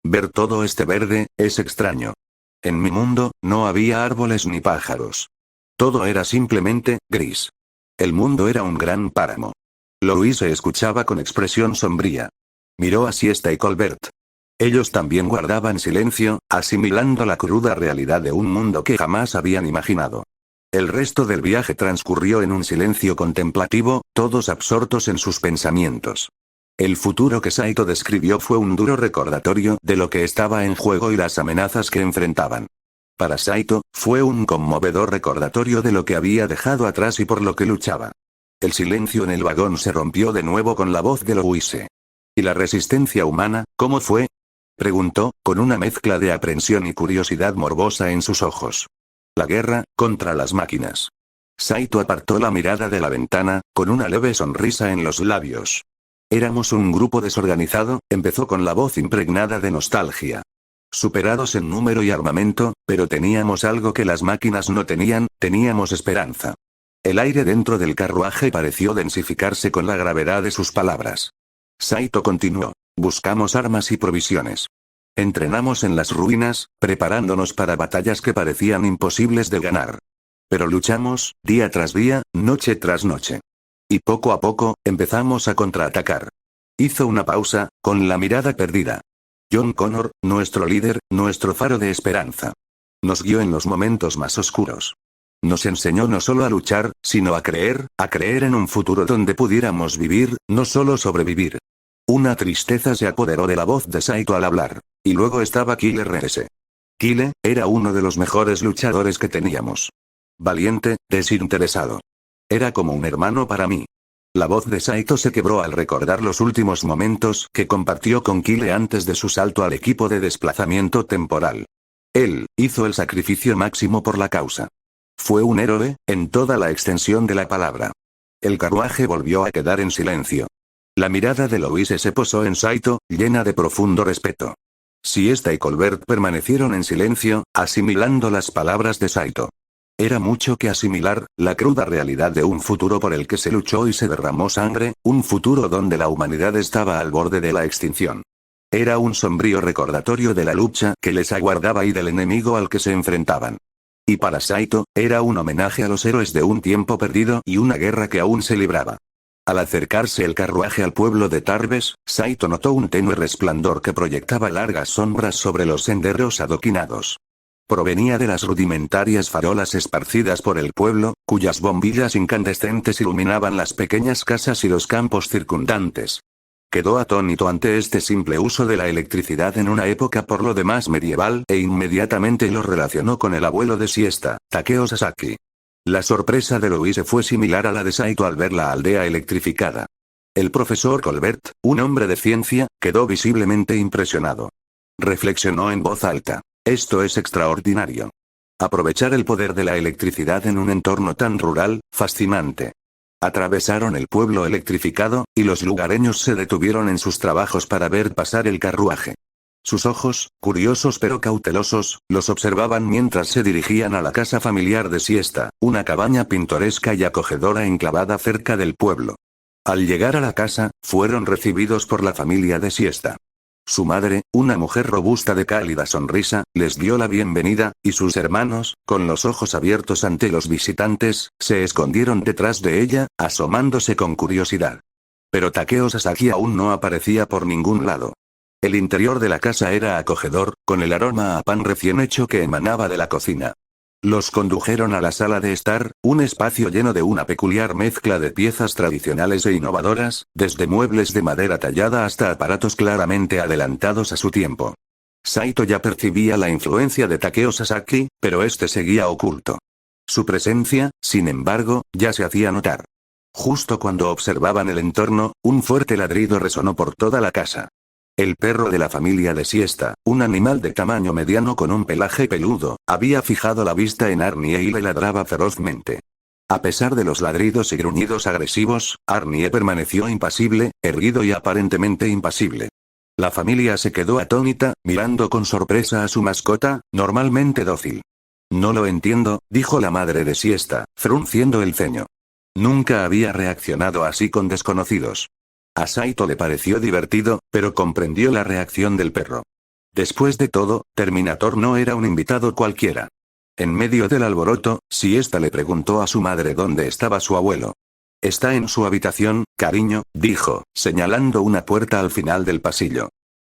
Ver todo este verde, es extraño. En mi mundo, no había árboles ni pájaros. Todo era simplemente, gris. El mundo era un gran páramo. Louise escuchaba con expresión sombría. Miró a Siesta y Colbert. Ellos también guardaban silencio, asimilando la cruda realidad de un mundo que jamás habían imaginado. El resto del viaje transcurrió en un silencio contemplativo, todos absortos en sus pensamientos. El futuro que Saito describió fue un duro recordatorio de lo que estaba en juego y las amenazas que enfrentaban. Para Saito, fue un conmovedor recordatorio de lo que había dejado atrás y por lo que luchaba. El silencio en el vagón se rompió de nuevo con la voz de Louise. ¿Y la resistencia humana, cómo fue? Preguntó, con una mezcla de aprensión y curiosidad morbosa en sus ojos. La guerra, contra las máquinas. Saito apartó la mirada de la ventana, con una leve sonrisa en los labios. Éramos un grupo desorganizado, empezó con la voz impregnada de nostalgia. Superados en número y armamento, pero teníamos algo que las máquinas no tenían, teníamos esperanza. El aire dentro del carruaje pareció densificarse con la gravedad de sus palabras. Saito continuó. Buscamos armas y provisiones. Entrenamos en las ruinas, preparándonos para batallas que parecían imposibles de ganar. Pero luchamos, día tras día, noche tras noche. Y poco a poco, empezamos a contraatacar. Hizo una pausa, con la mirada perdida. John Connor, nuestro líder, nuestro faro de esperanza. Nos guió en los momentos más oscuros. Nos enseñó no solo a luchar, sino a creer en un futuro donde pudiéramos vivir, no solo sobrevivir. Una tristeza se apoderó de la voz de Saito al hablar. Y luego estaba Kyle RS. Kyle, era uno de los mejores luchadores que teníamos. Valiente, desinteresado. Era como un hermano para mí. La voz de Saito se quebró al recordar los últimos momentos que compartió con Kyle antes de su salto al equipo de desplazamiento temporal. Él hizo el sacrificio máximo por la causa. Fue un héroe, en toda la extensión de la palabra. El carruaje volvió a quedar en silencio. La mirada de Louise se posó en Saito, llena de profundo respeto. Siesta y Colbert permanecieron en silencio, asimilando las palabras de Saito. Era mucho que asimilar, la cruda realidad de un futuro por el que se luchó y se derramó sangre, un futuro donde la humanidad estaba al borde de la extinción. Era un sombrío recordatorio de la lucha que les aguardaba y del enemigo al que se enfrentaban. Y para Saito, era un homenaje a los héroes de un tiempo perdido y una guerra que aún se libraba. Al acercarse el carruaje al pueblo de Tarbes, Saito notó un tenue resplandor que proyectaba largas sombras sobre los senderos adoquinados. Provenía de las rudimentarias farolas esparcidas por el pueblo, cuyas bombillas incandescentes iluminaban las pequeñas casas y los campos circundantes. Quedó atónito ante este simple uso de la electricidad en una época por lo demás medieval e inmediatamente lo relacionó con el abuelo de Siesta, Takeo Sasaki. La sorpresa de Louise fue similar a la de Saito al ver la aldea electrificada. El profesor Colbert, un hombre de ciencia, quedó visiblemente impresionado. Reflexionó en voz alta. Esto es extraordinario. Aprovechar el poder de la electricidad en un entorno tan rural, fascinante. Atravesaron el pueblo electrificado, y los lugareños se detuvieron en sus trabajos para ver pasar el carruaje. Sus ojos, curiosos pero cautelosos, los observaban mientras se dirigían a la casa familiar de Siesta, una cabaña pintoresca y acogedora enclavada cerca del pueblo. Al llegar a la casa, fueron recibidos por la familia de Siesta. Su madre, una mujer robusta de cálida sonrisa, les dio la bienvenida, y sus hermanos, con los ojos abiertos ante los visitantes, se escondieron detrás de ella, asomándose con curiosidad. Pero Takeo Sasaki aún no aparecía por ningún lado. El interior de la casa era acogedor, con el aroma a pan recién hecho que emanaba de la cocina. Los condujeron a la sala de estar, un espacio lleno de una peculiar mezcla de piezas tradicionales e innovadoras, desde muebles de madera tallada hasta aparatos claramente adelantados a su tiempo. Saito ya percibía la influencia de Takeo Sasaki, pero este seguía oculto. Su presencia, sin embargo, ya se hacía notar. Justo cuando observaban el entorno, un fuerte ladrido resonó por toda la casa. El perro de la familia de Siesta, un animal de tamaño mediano con un pelaje peludo, había fijado la vista en Arnie y le ladraba ferozmente. A pesar de los ladridos y gruñidos agresivos, Arnie permaneció impasible, erguido y aparentemente impasible. La familia se quedó atónita, mirando con sorpresa a su mascota, normalmente dócil. No lo entiendo, dijo la madre de Siesta, frunciendo el ceño. Nunca había reaccionado así con desconocidos. A Saito le pareció divertido, pero comprendió la reacción del perro. Después de todo, Terminator no era un invitado cualquiera. En medio del alboroto, Siesta le preguntó a su madre dónde estaba su abuelo. Está en su habitación, cariño, dijo, señalando una puerta al final del pasillo.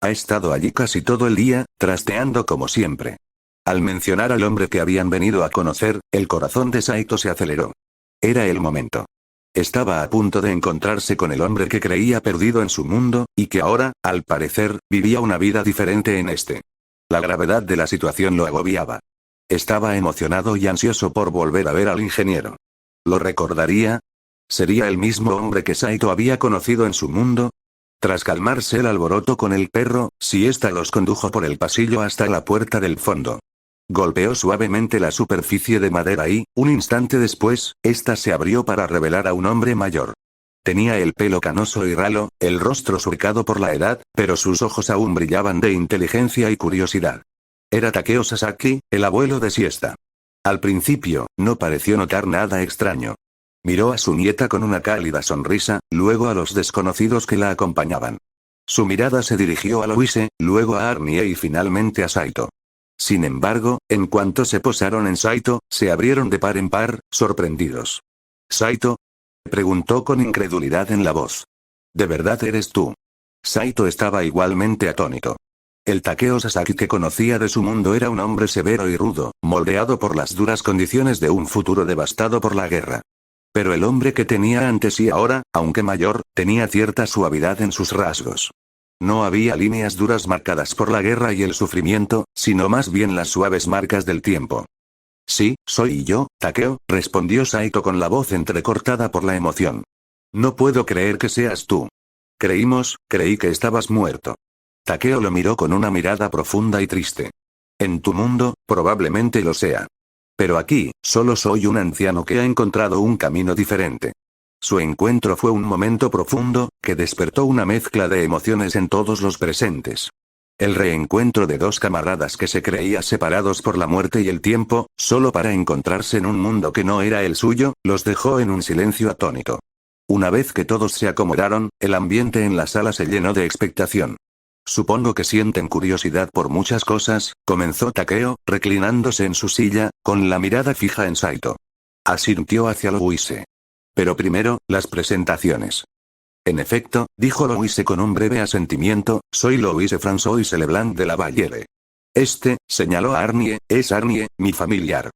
Ha estado allí casi todo el día, trasteando como siempre. Al mencionar al hombre que habían venido a conocer, el corazón de Saito se aceleró. Era el momento. Estaba a punto de encontrarse con el hombre que creía perdido en su mundo, y que ahora, al parecer, vivía una vida diferente en este. La gravedad de la situación lo agobiaba. Estaba emocionado y ansioso por volver a ver al ingeniero. ¿Lo recordaría? ¿Sería el mismo hombre que Saito había conocido en su mundo? Tras calmarse el alboroto con el perro, Siesta los condujo por el pasillo hasta la puerta del fondo. Golpeó suavemente la superficie de madera y, un instante después, ésta se abrió para revelar a un hombre mayor. Tenía el pelo canoso y ralo, el rostro surcado por la edad, pero sus ojos aún brillaban de inteligencia y curiosidad. Era Takeo Sasaki, el abuelo de Siesta. Al principio, no pareció notar nada extraño. Miró a su nieta con una cálida sonrisa, luego a los desconocidos que la acompañaban. Su mirada se dirigió a Louise, luego a Arnie y finalmente a Saito. Sin embargo, en cuanto se posaron en Saito, se abrieron de par en par, sorprendidos. ¿Saito? Preguntó con incredulidad en la voz. ¿De verdad eres tú? Saito estaba igualmente atónito. El Takeo Sasaki que conocía de su mundo era un hombre severo y rudo, moldeado por las duras condiciones de un futuro devastado por la guerra. Pero el hombre que tenía ante sí ahora, aunque mayor, tenía cierta suavidad en sus rasgos. No había líneas duras marcadas por la guerra y el sufrimiento, sino más bien las suaves marcas del tiempo. Sí, soy yo, Takeo, respondió Saito con la voz entrecortada por la emoción. No puedo creer que seas tú. Creí que estabas muerto. Takeo lo miró con una mirada profunda y triste. En tu mundo, probablemente lo sea. Pero aquí, solo soy un anciano que ha encontrado un camino diferente. Su encuentro fue un momento profundo, que despertó una mezcla de emociones en todos los presentes. El reencuentro de dos camaradas que se creían separados por la muerte y el tiempo, solo para encontrarse en un mundo que no era el suyo, los dejó en un silencio atónito. Una vez que todos se acomodaron, el ambiente en la sala se llenó de expectación. Supongo que sienten curiosidad por muchas cosas, comenzó Takeo, reclinándose en su silla, con la mirada fija en Saito. Asintió hacia Louise. Pero primero, las presentaciones. En efecto, dijo Louise con un breve asentimiento, soy Louise François Leblanc de la Valliere. Señaló a Arnie, es Arnie, mi familiar.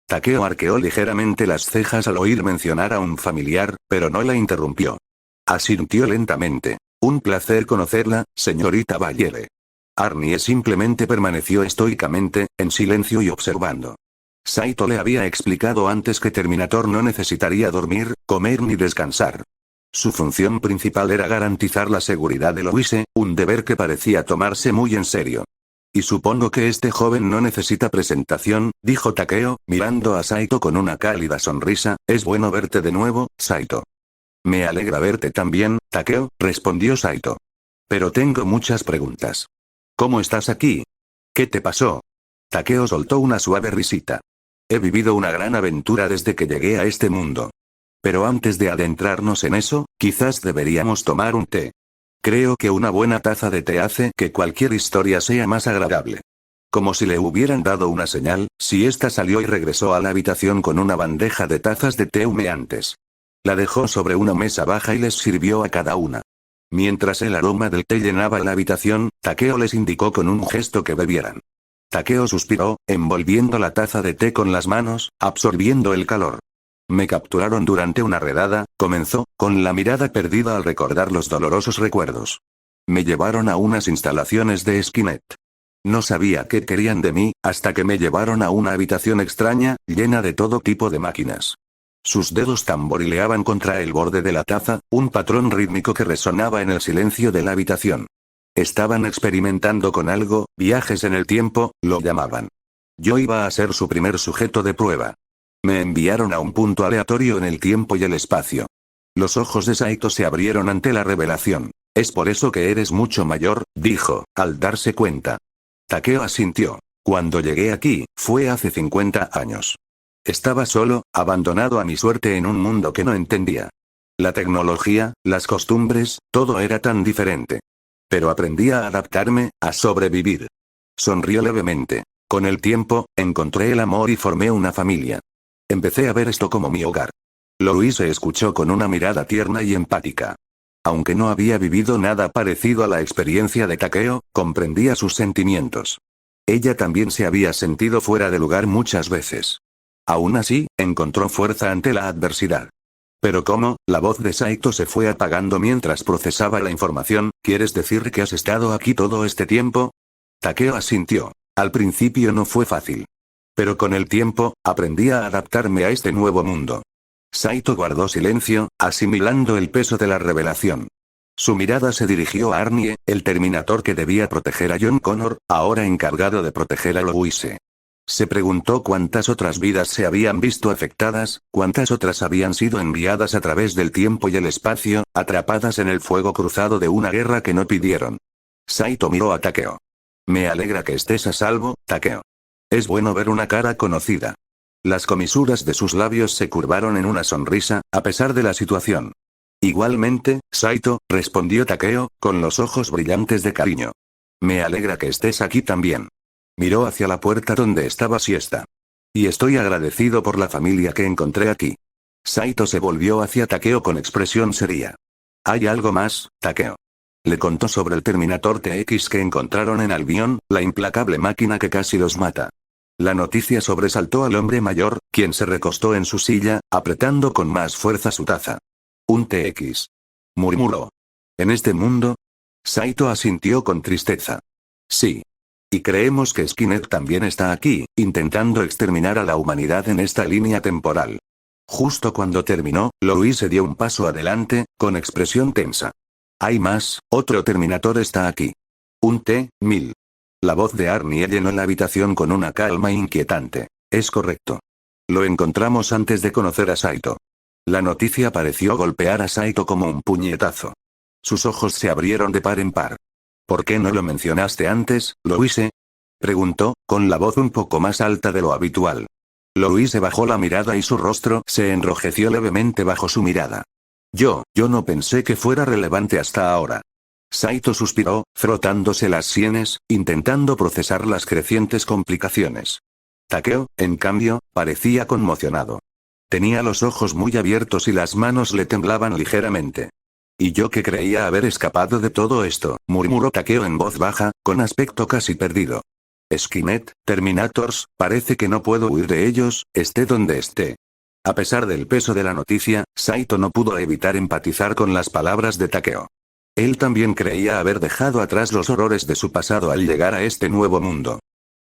Takeo arqueó ligeramente las cejas al oír mencionar a un familiar, pero no la interrumpió. Asintió lentamente. Un placer conocerla, señorita Valliere. Arnie simplemente permaneció estoicamente, en silencio y observando. Saito le había explicado antes que Terminator no necesitaría dormir, comer ni descansar. Su función principal era garantizar la seguridad de Louise, un deber que parecía tomarse muy en serio. Y supongo que este joven no necesita presentación, dijo Takeo, mirando a Saito con una cálida sonrisa, es bueno verte de nuevo, Saito. Me alegra verte también, Takeo, respondió Saito. Pero tengo muchas preguntas. ¿Cómo estás aquí? ¿Qué te pasó? Takeo soltó una suave risita. He vivido una gran aventura desde que llegué a este mundo. Pero antes de adentrarnos en eso, quizás deberíamos tomar un té. Creo que una buena taza de té hace que cualquier historia sea más agradable. Como si le hubieran dado una señal, Siesta salió y regresó a la habitación con una bandeja de tazas de té humeantes. La dejó sobre una mesa baja y les sirvió a cada una. Mientras el aroma del té llenaba la habitación, Takeo les indicó con un gesto que bebieran. Takeo suspiró, envolviendo la taza de té con las manos, absorbiendo el calor. Me capturaron durante una redada, comenzó, con la mirada perdida al recordar los dolorosos recuerdos. Me llevaron a unas instalaciones de Skynet. No sabía qué querían de mí, hasta que me llevaron a una habitación extraña, llena de todo tipo de máquinas. Sus dedos tamborileaban contra el borde de la taza, un patrón rítmico que resonaba en el silencio de la habitación. Estaban experimentando con algo, viajes en el tiempo, lo llamaban. Yo iba a ser su primer sujeto de prueba. Me enviaron a un punto aleatorio en el tiempo y el espacio. Los ojos de Saito se abrieron ante la revelación. Es por eso que eres mucho mayor, dijo, al darse cuenta. Takeo asintió. Cuando llegué aquí, fue hace 50 años. Estaba solo, abandonado a mi suerte en un mundo que no entendía. La tecnología, las costumbres, todo era tan diferente. Pero aprendí a adaptarme, a sobrevivir. Sonrió levemente. Con el tiempo, encontré el amor y formé una familia. Empecé a ver esto como mi hogar. Louise escuchó con una mirada tierna y empática. Aunque no había vivido nada parecido a la experiencia de Takeo, comprendía sus sentimientos. Ella también se había sentido fuera de lugar muchas veces. Aún así, encontró fuerza ante la adversidad. Pero ¿cómo? La voz de Saito se fue apagando mientras procesaba la información. ¿Quieres decir que has estado aquí todo este tiempo? Takeo asintió. Al principio no fue fácil. Pero con el tiempo, aprendí a adaptarme a este nuevo mundo. Saito guardó silencio, asimilando el peso de la revelación. Su mirada se dirigió a Arnie, el Terminator que debía proteger a John Connor, ahora encargado de proteger a Louise. Se preguntó cuántas otras vidas se habían visto afectadas, cuántas otras habían sido enviadas a través del tiempo y el espacio, atrapadas en el fuego cruzado de una guerra que no pidieron. Saito miró a Takeo. Me alegra que estés a salvo, Takeo. Es bueno ver una cara conocida. Las comisuras de sus labios se curvaron en una sonrisa, a pesar de la situación. Igualmente, Saito, respondió Takeo, con los ojos brillantes de cariño. Me alegra que estés aquí también. Miró hacia la puerta donde estaba Siesta. Y estoy agradecido por la familia que encontré aquí. Saito se volvió hacia Takeo con expresión seria. ¿Hay algo más, Takeo? Le contó sobre el Terminator TX que encontraron en Albion, la implacable máquina que casi los mata. La noticia sobresaltó al hombre mayor, quien se recostó en su silla, apretando con más fuerza su taza. Un TX. Murmuró. ¿En este mundo? Saito asintió con tristeza. Sí. Y creemos que Skynet también está aquí, intentando exterminar a la humanidad en esta línea temporal. Justo cuando terminó, Louise dio un paso adelante, con expresión tensa. Hay más, otro Terminator está aquí. Un T-1000. La voz de Arnie llenó la habitación con una calma inquietante. Es correcto. Lo encontramos antes de conocer a Saito. La noticia pareció golpear a Saito como un puñetazo. Sus ojos se abrieron de par en par. ¿Por qué no lo mencionaste antes, Louise? Preguntó, con la voz un poco más alta de lo habitual. Louise bajó la mirada y su rostro se enrojeció levemente bajo su mirada. Yo no pensé que fuera relevante hasta ahora. Saito suspiró, frotándose las sienes, intentando procesar las crecientes complicaciones. Takeo, en cambio, parecía conmocionado. Tenía los ojos muy abiertos y las manos le temblaban ligeramente. Y yo que creía haber escapado de todo esto, murmuró Takeo en voz baja, con aspecto casi perdido. Skynet, Terminators, parece que no puedo huir de ellos, esté donde esté. A pesar del peso de la noticia, Saito no pudo evitar empatizar con las palabras de Takeo. Él también creía haber dejado atrás los horrores de su pasado al llegar a este nuevo mundo.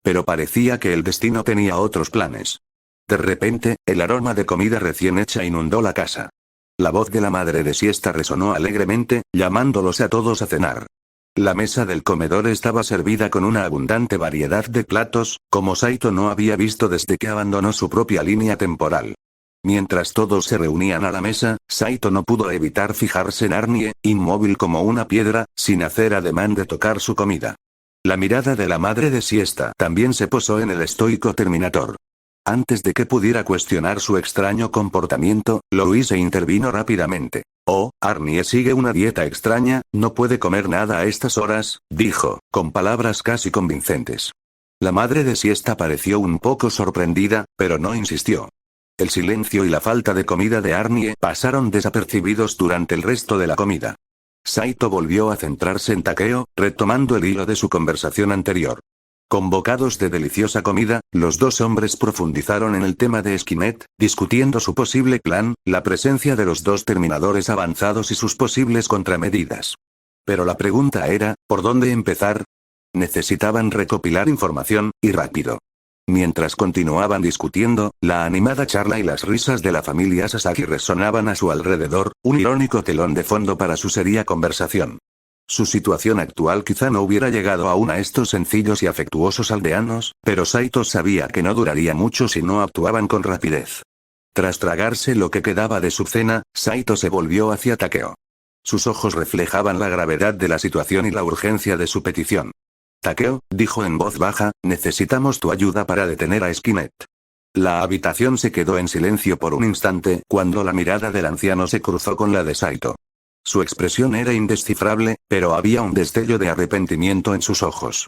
Pero parecía que el destino tenía otros planes. De repente, el aroma de comida recién hecha inundó la casa. La voz de la madre de Siesta resonó alegremente, llamándolos a todos a cenar. La mesa del comedor estaba servida con una abundante variedad de platos, como Saito no había visto desde que abandonó su propia línea temporal. Mientras todos se reunían a la mesa, Saito no pudo evitar fijarse en Arnie, inmóvil como una piedra, sin hacer ademán de tocar su comida. La mirada de la madre de Siesta también se posó en el estoico Terminator. Antes de que pudiera cuestionar su extraño comportamiento, Louise intervino rápidamente. Oh, Arnie sigue una dieta extraña, no puede comer nada a estas horas, dijo, con palabras casi convincentes. La madre de Siesta pareció un poco sorprendida, pero no insistió. El silencio y la falta de comida de Arnie pasaron desapercibidos durante el resto de la comida. Saito volvió a centrarse en Takeo, retomando el hilo de su conversación anterior. Convocados de deliciosa comida, los dos hombres profundizaron en el tema de Skynet, discutiendo su posible plan, la presencia de los dos terminadores avanzados y sus posibles contramedidas. Pero la pregunta era, ¿por dónde empezar? Necesitaban recopilar información, y rápido. Mientras continuaban discutiendo, la animada charla y las risas de la familia Sasaki resonaban a su alrededor, un irónico telón de fondo para su seria conversación. Su situación actual quizá no hubiera llegado aún a estos sencillos y afectuosos aldeanos, pero Saito sabía que no duraría mucho si no actuaban con rapidez. Tras tragarse lo que quedaba de su cena, Saito se volvió hacia Takeo. Sus ojos reflejaban la gravedad de la situación y la urgencia de su petición. Takeo, dijo en voz baja, necesitamos tu ayuda para detener a Skynet. La habitación se quedó en silencio por un instante cuando la mirada del anciano se cruzó con la de Saito. Su expresión era indescifrable, pero había un destello de arrepentimiento en sus ojos.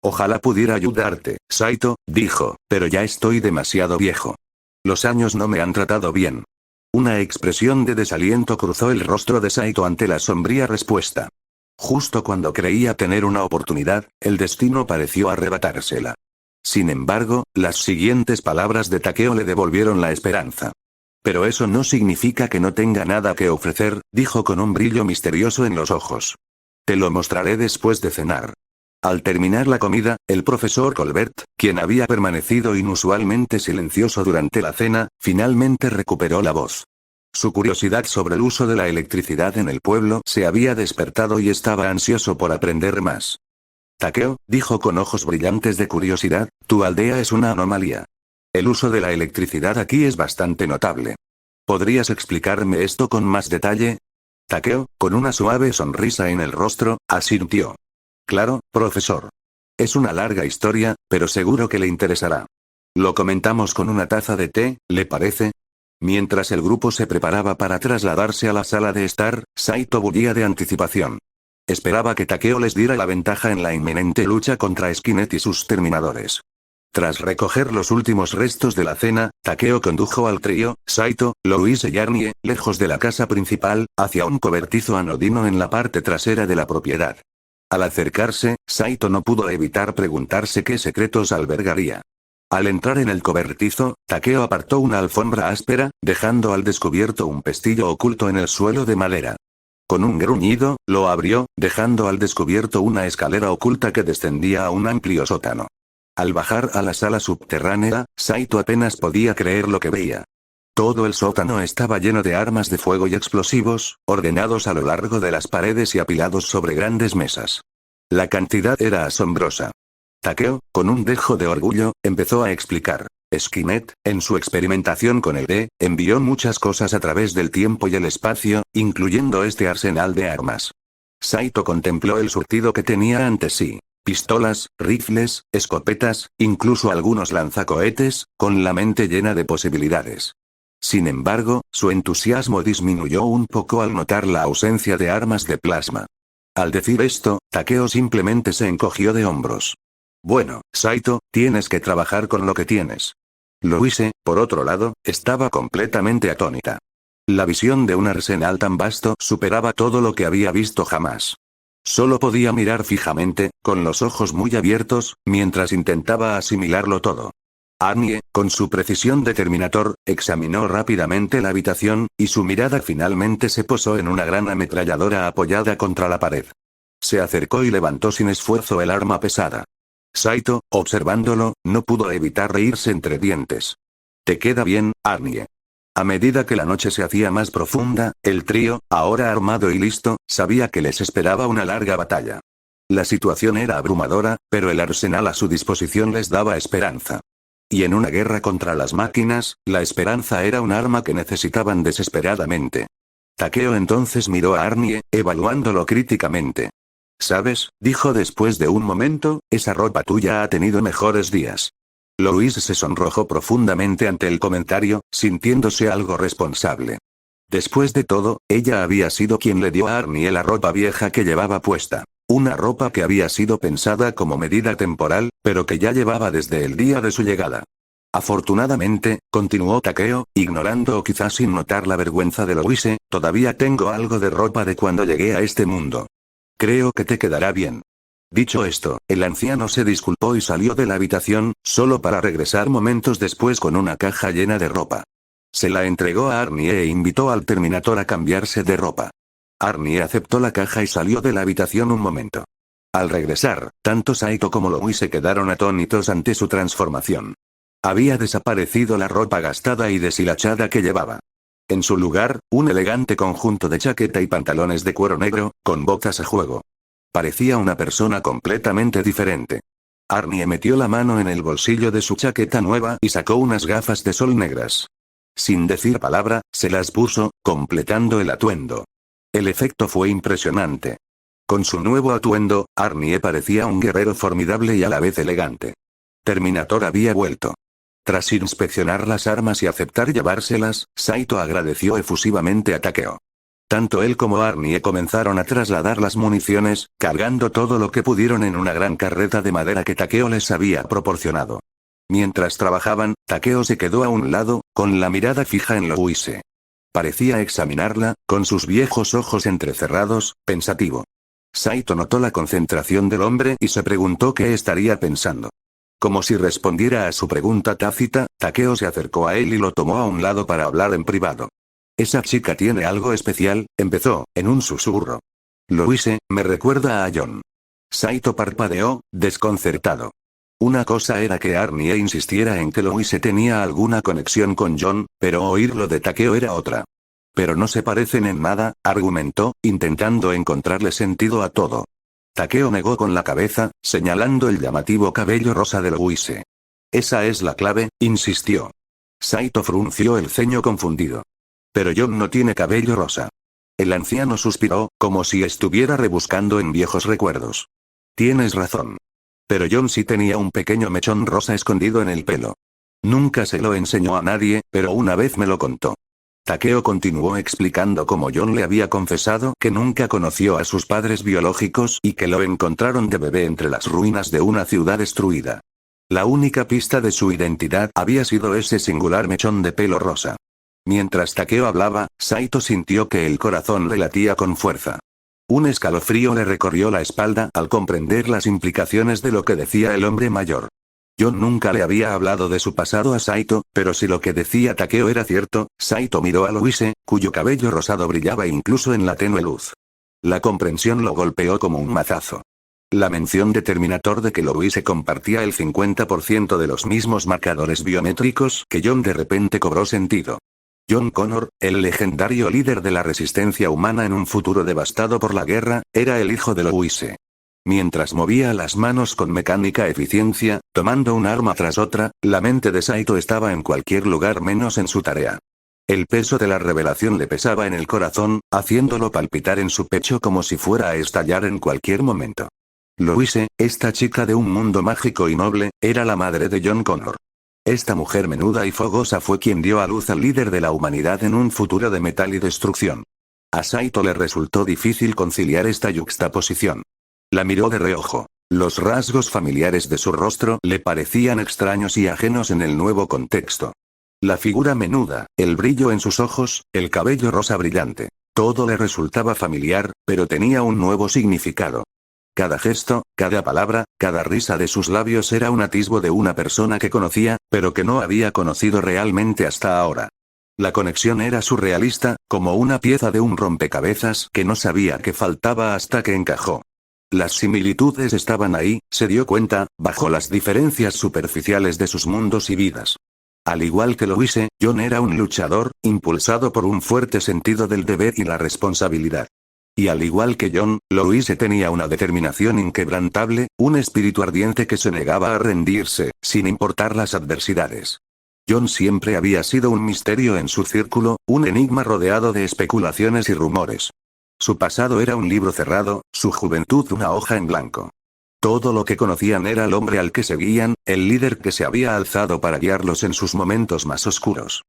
Ojalá pudiera ayudarte, Saito, dijo, pero ya estoy demasiado viejo. Los años no me han tratado bien. Una expresión de desaliento cruzó el rostro de Saito ante la sombría respuesta. Justo cuando creía tener una oportunidad, el destino pareció arrebatársela. Sin embargo, las siguientes palabras de Takeo le devolvieron la esperanza. Pero eso no significa que no tenga nada que ofrecer, dijo con un brillo misterioso en los ojos. Te lo mostraré después de cenar. Al terminar la comida, el profesor Colbert, quien había permanecido inusualmente silencioso durante la cena, finalmente recuperó la voz. Su curiosidad sobre el uso de la electricidad en el pueblo se había despertado y estaba ansioso por aprender más. Takeo, dijo con ojos brillantes de curiosidad, tu aldea es una anomalía. El uso de la electricidad aquí es bastante notable. ¿Podrías explicarme esto con más detalle? Takeo, con una suave sonrisa en el rostro, asintió. Claro, profesor. Es una larga historia, pero seguro que le interesará. Lo comentamos con una taza de té, ¿le parece? Mientras el grupo se preparaba para trasladarse a la sala de estar, Saito bullía de anticipación. Esperaba que Takeo les diera la ventaja en la inminente lucha contra Skynet y sus terminadores. Tras recoger los últimos restos de la cena, Takeo condujo al trío, Saito, Louise y Arnie, lejos de la casa principal, hacia un cobertizo anodino en la parte trasera de la propiedad. Al acercarse, Saito no pudo evitar preguntarse qué secretos albergaría. Al entrar en el cobertizo, Takeo apartó una alfombra áspera, dejando al descubierto un pestillo oculto en el suelo de madera. Con un gruñido, lo abrió, dejando al descubierto una escalera oculta que descendía a un amplio sótano. Al bajar a la sala subterránea, Saito apenas podía creer lo que veía. Todo el sótano estaba lleno de armas de fuego y explosivos, ordenados a lo largo de las paredes y apilados sobre grandes mesas. La cantidad era asombrosa. Takeo, con un dejo de orgullo, empezó a explicar. Skynet, en su experimentación con el D, envió muchas cosas a través del tiempo y el espacio, incluyendo este arsenal de armas. Saito contempló el surtido que tenía ante sí. Pistolas, rifles, escopetas, incluso algunos lanzacohetes, con la mente llena de posibilidades. Sin embargo, su entusiasmo disminuyó un poco al notar la ausencia de armas de plasma. Al decir esto, Takeo simplemente se encogió de hombros. Bueno, Saito, tienes que trabajar con lo que tienes. Louise, por otro lado, estaba completamente atónita. La visión de un arsenal tan vasto superaba todo lo que había visto jamás. Solo podía mirar fijamente, con los ojos muy abiertos, mientras intentaba asimilarlo todo. Arnie, con su precisión de Terminator, examinó rápidamente la habitación, y su mirada finalmente se posó en una gran ametralladora apoyada contra la pared. Se acercó y levantó sin esfuerzo el arma pesada. Saito, observándolo, no pudo evitar reírse entre dientes. «Te queda bien, Arnie». A medida que la noche se hacía más profunda, el trío, ahora armado y listo, sabía que les esperaba una larga batalla. La situación era abrumadora, pero el arsenal a su disposición les daba esperanza. Y en una guerra contra las máquinas, la esperanza era un arma que necesitaban desesperadamente. Takeo entonces miró a Arnie, evaluándolo críticamente. «¿Sabes?», dijo después de un momento, «esa ropa tuya ha tenido mejores días». Louise se sonrojó profundamente ante el comentario, sintiéndose algo responsable. Después de todo, ella había sido quien le dio a Arnie la ropa vieja que llevaba puesta. Una ropa que había sido pensada como medida temporal, pero que ya llevaba desde el día de su llegada. Afortunadamente, continuó Takeo, ignorando o quizás sin notar la vergüenza de Louise, todavía tengo algo de ropa de cuando llegué a este mundo. Creo que te quedará bien. Dicho esto, el anciano se disculpó y salió de la habitación, solo para regresar momentos después con una caja llena de ropa. Se la entregó a Arnie e invitó al Terminator a cambiarse de ropa. Arnie aceptó la caja y salió de la habitación un momento. Al regresar, tanto Saito como Louise quedaron atónitos ante su transformación. Había desaparecido la ropa gastada y deshilachada que llevaba. En su lugar, un elegante conjunto de chaqueta y pantalones de cuero negro, con botas a juego. Parecía una persona completamente diferente. Arnie metió la mano en el bolsillo de su chaqueta nueva y sacó unas gafas de sol negras. Sin decir palabra, se las puso, completando el atuendo. El efecto fue impresionante. Con su nuevo atuendo, Arnie parecía un guerrero formidable y a la vez elegante. Terminator había vuelto. Tras inspeccionar las armas y aceptar llevárselas, Saito agradeció efusivamente a Takeo. Tanto él como Arnie comenzaron a trasladar las municiones, cargando todo lo que pudieron en una gran carreta de madera que Takeo les había proporcionado. Mientras trabajaban, Takeo se quedó a un lado, con la mirada fija en Louise. Parecía examinarla, con sus viejos ojos entrecerrados, pensativo. Saito notó la concentración del hombre y se preguntó qué estaría pensando. Como si respondiera a su pregunta tácita, Takeo se acercó a él y lo tomó a un lado para hablar en privado. Esa chica tiene algo especial, empezó, en un susurro. Louise, me recuerda a John. Saito parpadeó, desconcertado. Una cosa era que Arnie insistiera en que Louise tenía alguna conexión con John, pero oírlo de Takeo era otra. Pero no se parecen en nada, argumentó, intentando encontrarle sentido a todo. Takeo negó con la cabeza, señalando el llamativo cabello rosa de Louise. Esa es la clave, insistió. Saito frunció el ceño confundido. Pero John no tiene cabello rosa. El anciano suspiró, como si estuviera rebuscando en viejos recuerdos. Tienes razón. Pero John sí tenía un pequeño mechón rosa escondido en el pelo. Nunca se lo enseñó a nadie, pero una vez me lo contó. Takeo continuó explicando cómo John le había confesado que nunca conoció a sus padres biológicos y que lo encontraron de bebé entre las ruinas de una ciudad destruida. La única pista de su identidad había sido ese singular mechón de pelo rosa. Mientras Takeo hablaba, Saito sintió que el corazón le latía con fuerza. Un escalofrío le recorrió la espalda al comprender las implicaciones de lo que decía el hombre mayor. John nunca le había hablado de su pasado a Saito, pero si lo que decía Takeo era cierto, Saito miró a Louise, cuyo cabello rosado brillaba incluso en la tenue luz. La comprensión lo golpeó como un mazazo. La mención de Terminator de que Louise compartía el 50% de los mismos marcadores biométricos que John de repente cobró sentido. John Connor, el legendario líder de la resistencia humana en un futuro devastado por la guerra, era el hijo de Louise. Mientras movía las manos con mecánica eficiencia, tomando un arma tras otra, la mente de Saito estaba en cualquier lugar menos en su tarea. El peso de la revelación le pesaba en el corazón, haciéndolo palpitar en su pecho como si fuera a estallar en cualquier momento. Louise, esta chica de un mundo mágico y noble, era la madre de John Connor. Esta mujer menuda y fogosa fue quien dio a luz al líder de la humanidad en un futuro de metal y destrucción. A Saito le resultó difícil conciliar esta yuxtaposición. La miró de reojo. Los rasgos familiares de su rostro le parecían extraños y ajenos en el nuevo contexto. La figura menuda, el brillo en sus ojos, el cabello rosa brillante. Todo le resultaba familiar, pero tenía un nuevo significado. Cada gesto, cada palabra, cada risa de sus labios era un atisbo de una persona que conocía, pero que no había conocido realmente hasta ahora. La conexión era surrealista, como una pieza de un rompecabezas que no sabía que faltaba hasta que encajó. Las similitudes estaban ahí, se dio cuenta, bajo las diferencias superficiales de sus mundos y vidas. Al igual que Louise, John era un luchador, impulsado por un fuerte sentido del deber y la responsabilidad. Y al igual que John, Louise tenía una determinación inquebrantable, un espíritu ardiente que se negaba a rendirse, sin importar las adversidades. John siempre había sido un misterio en su círculo, un enigma rodeado de especulaciones y rumores. Su pasado era un libro cerrado, su juventud una hoja en blanco. Todo lo que conocían era el hombre al que seguían, el líder que se había alzado para guiarlos en sus momentos más oscuros.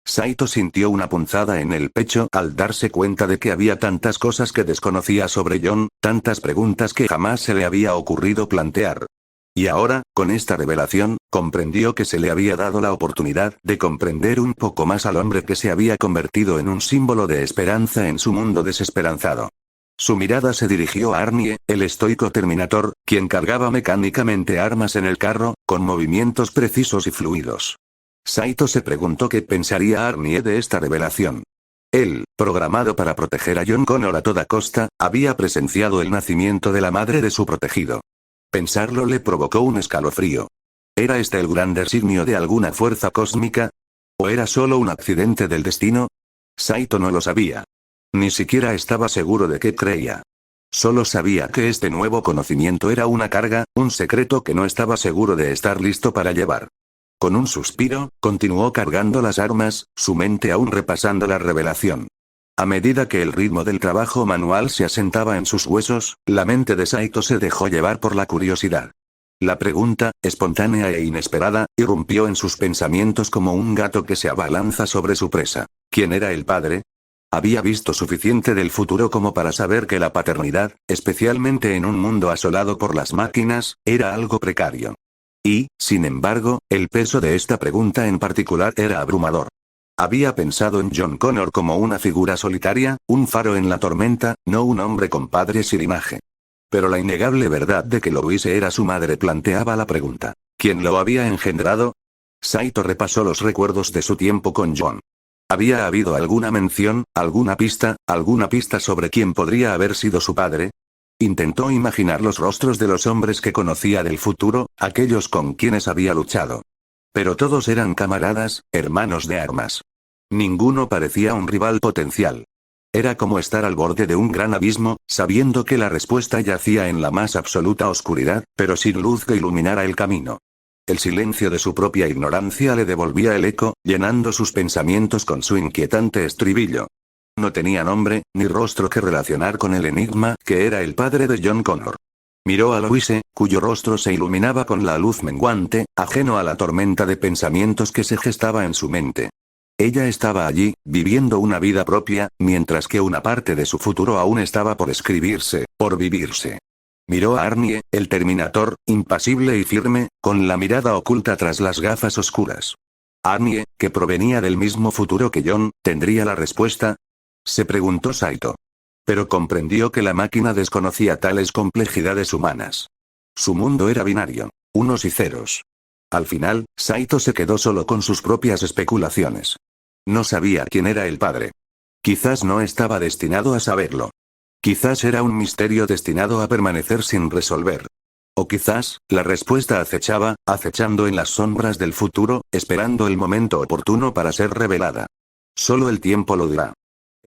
Saito sintió una punzada en el pecho al darse cuenta de que había tantas cosas que desconocía sobre Jon, tantas preguntas que jamás se le había ocurrido plantear. Y ahora, con esta revelación, comprendió que se le había dado la oportunidad de comprender un poco más al hombre que se había convertido en un símbolo de esperanza en su mundo desesperanzado. Su mirada se dirigió a Arnie, el estoico Terminator, quien cargaba mecánicamente armas en el carro, con movimientos precisos y fluidos. Saito se preguntó qué pensaría Arnie de esta revelación. Él, programado para proteger a John Connor a toda costa, había presenciado el nacimiento de la madre de su protegido. Pensarlo le provocó un escalofrío. ¿Era este el gran designio de alguna fuerza cósmica? ¿O era solo un accidente del destino? Saito no lo sabía. Ni siquiera estaba seguro de qué creía. Solo sabía que este nuevo conocimiento era una carga, un secreto que no estaba seguro de estar listo para llevar. Con un suspiro, continuó cargando las armas, su mente aún repasando la revelación. A medida que el ritmo del trabajo manual se asentaba en sus huesos, la mente de Saito se dejó llevar por la curiosidad. La pregunta, espontánea e inesperada, irrumpió en sus pensamientos como un gato que se abalanza sobre su presa. ¿Quién era el padre? Había visto suficiente del futuro como para saber que la paternidad, especialmente en un mundo asolado por las máquinas, era algo precario. Y, sin embargo, el peso de esta pregunta en particular era abrumador. Había pensado en John Connor como una figura solitaria, un faro en la tormenta, no un hombre con padre sin linaje. Pero la innegable verdad de que Louise era su madre planteaba la pregunta: ¿quién lo había engendrado? Saito repasó los recuerdos de su tiempo con John. ¿Había habido alguna mención, alguna pista sobre quién podría haber sido su padre? Intentó imaginar los rostros de los hombres que conocía del futuro, aquellos con quienes había luchado. Pero todos eran camaradas, hermanos de armas. Ninguno parecía un rival potencial. Era como estar al borde de un gran abismo, sabiendo que la respuesta yacía en la más absoluta oscuridad, pero sin luz que iluminara el camino. El silencio de su propia ignorancia le devolvía el eco, llenando sus pensamientos con su inquietante estribillo. No tenía nombre, ni rostro que relacionar con el enigma que era el padre de John Connor. Miró a Louise, cuyo rostro se iluminaba con la luz menguante, ajeno a la tormenta de pensamientos que se gestaba en su mente. Ella estaba allí, viviendo una vida propia, mientras que una parte de su futuro aún estaba por escribirse, por vivirse. Miró a Arnie, el Terminator, impasible y firme, con la mirada oculta tras las gafas oscuras. Arnie, que provenía del mismo futuro que John, ¿tendría la respuesta? Se preguntó Saito. Pero comprendió que la máquina desconocía tales complejidades humanas. Su mundo era binario, unos y ceros. Al final, Saito se quedó solo con sus propias especulaciones. No sabía quién era el padre. Quizás no estaba destinado a saberlo. Quizás era un misterio destinado a permanecer sin resolver. O quizás, la respuesta acechaba, acechando en las sombras del futuro, esperando el momento oportuno para ser revelada. Solo el tiempo lo dirá.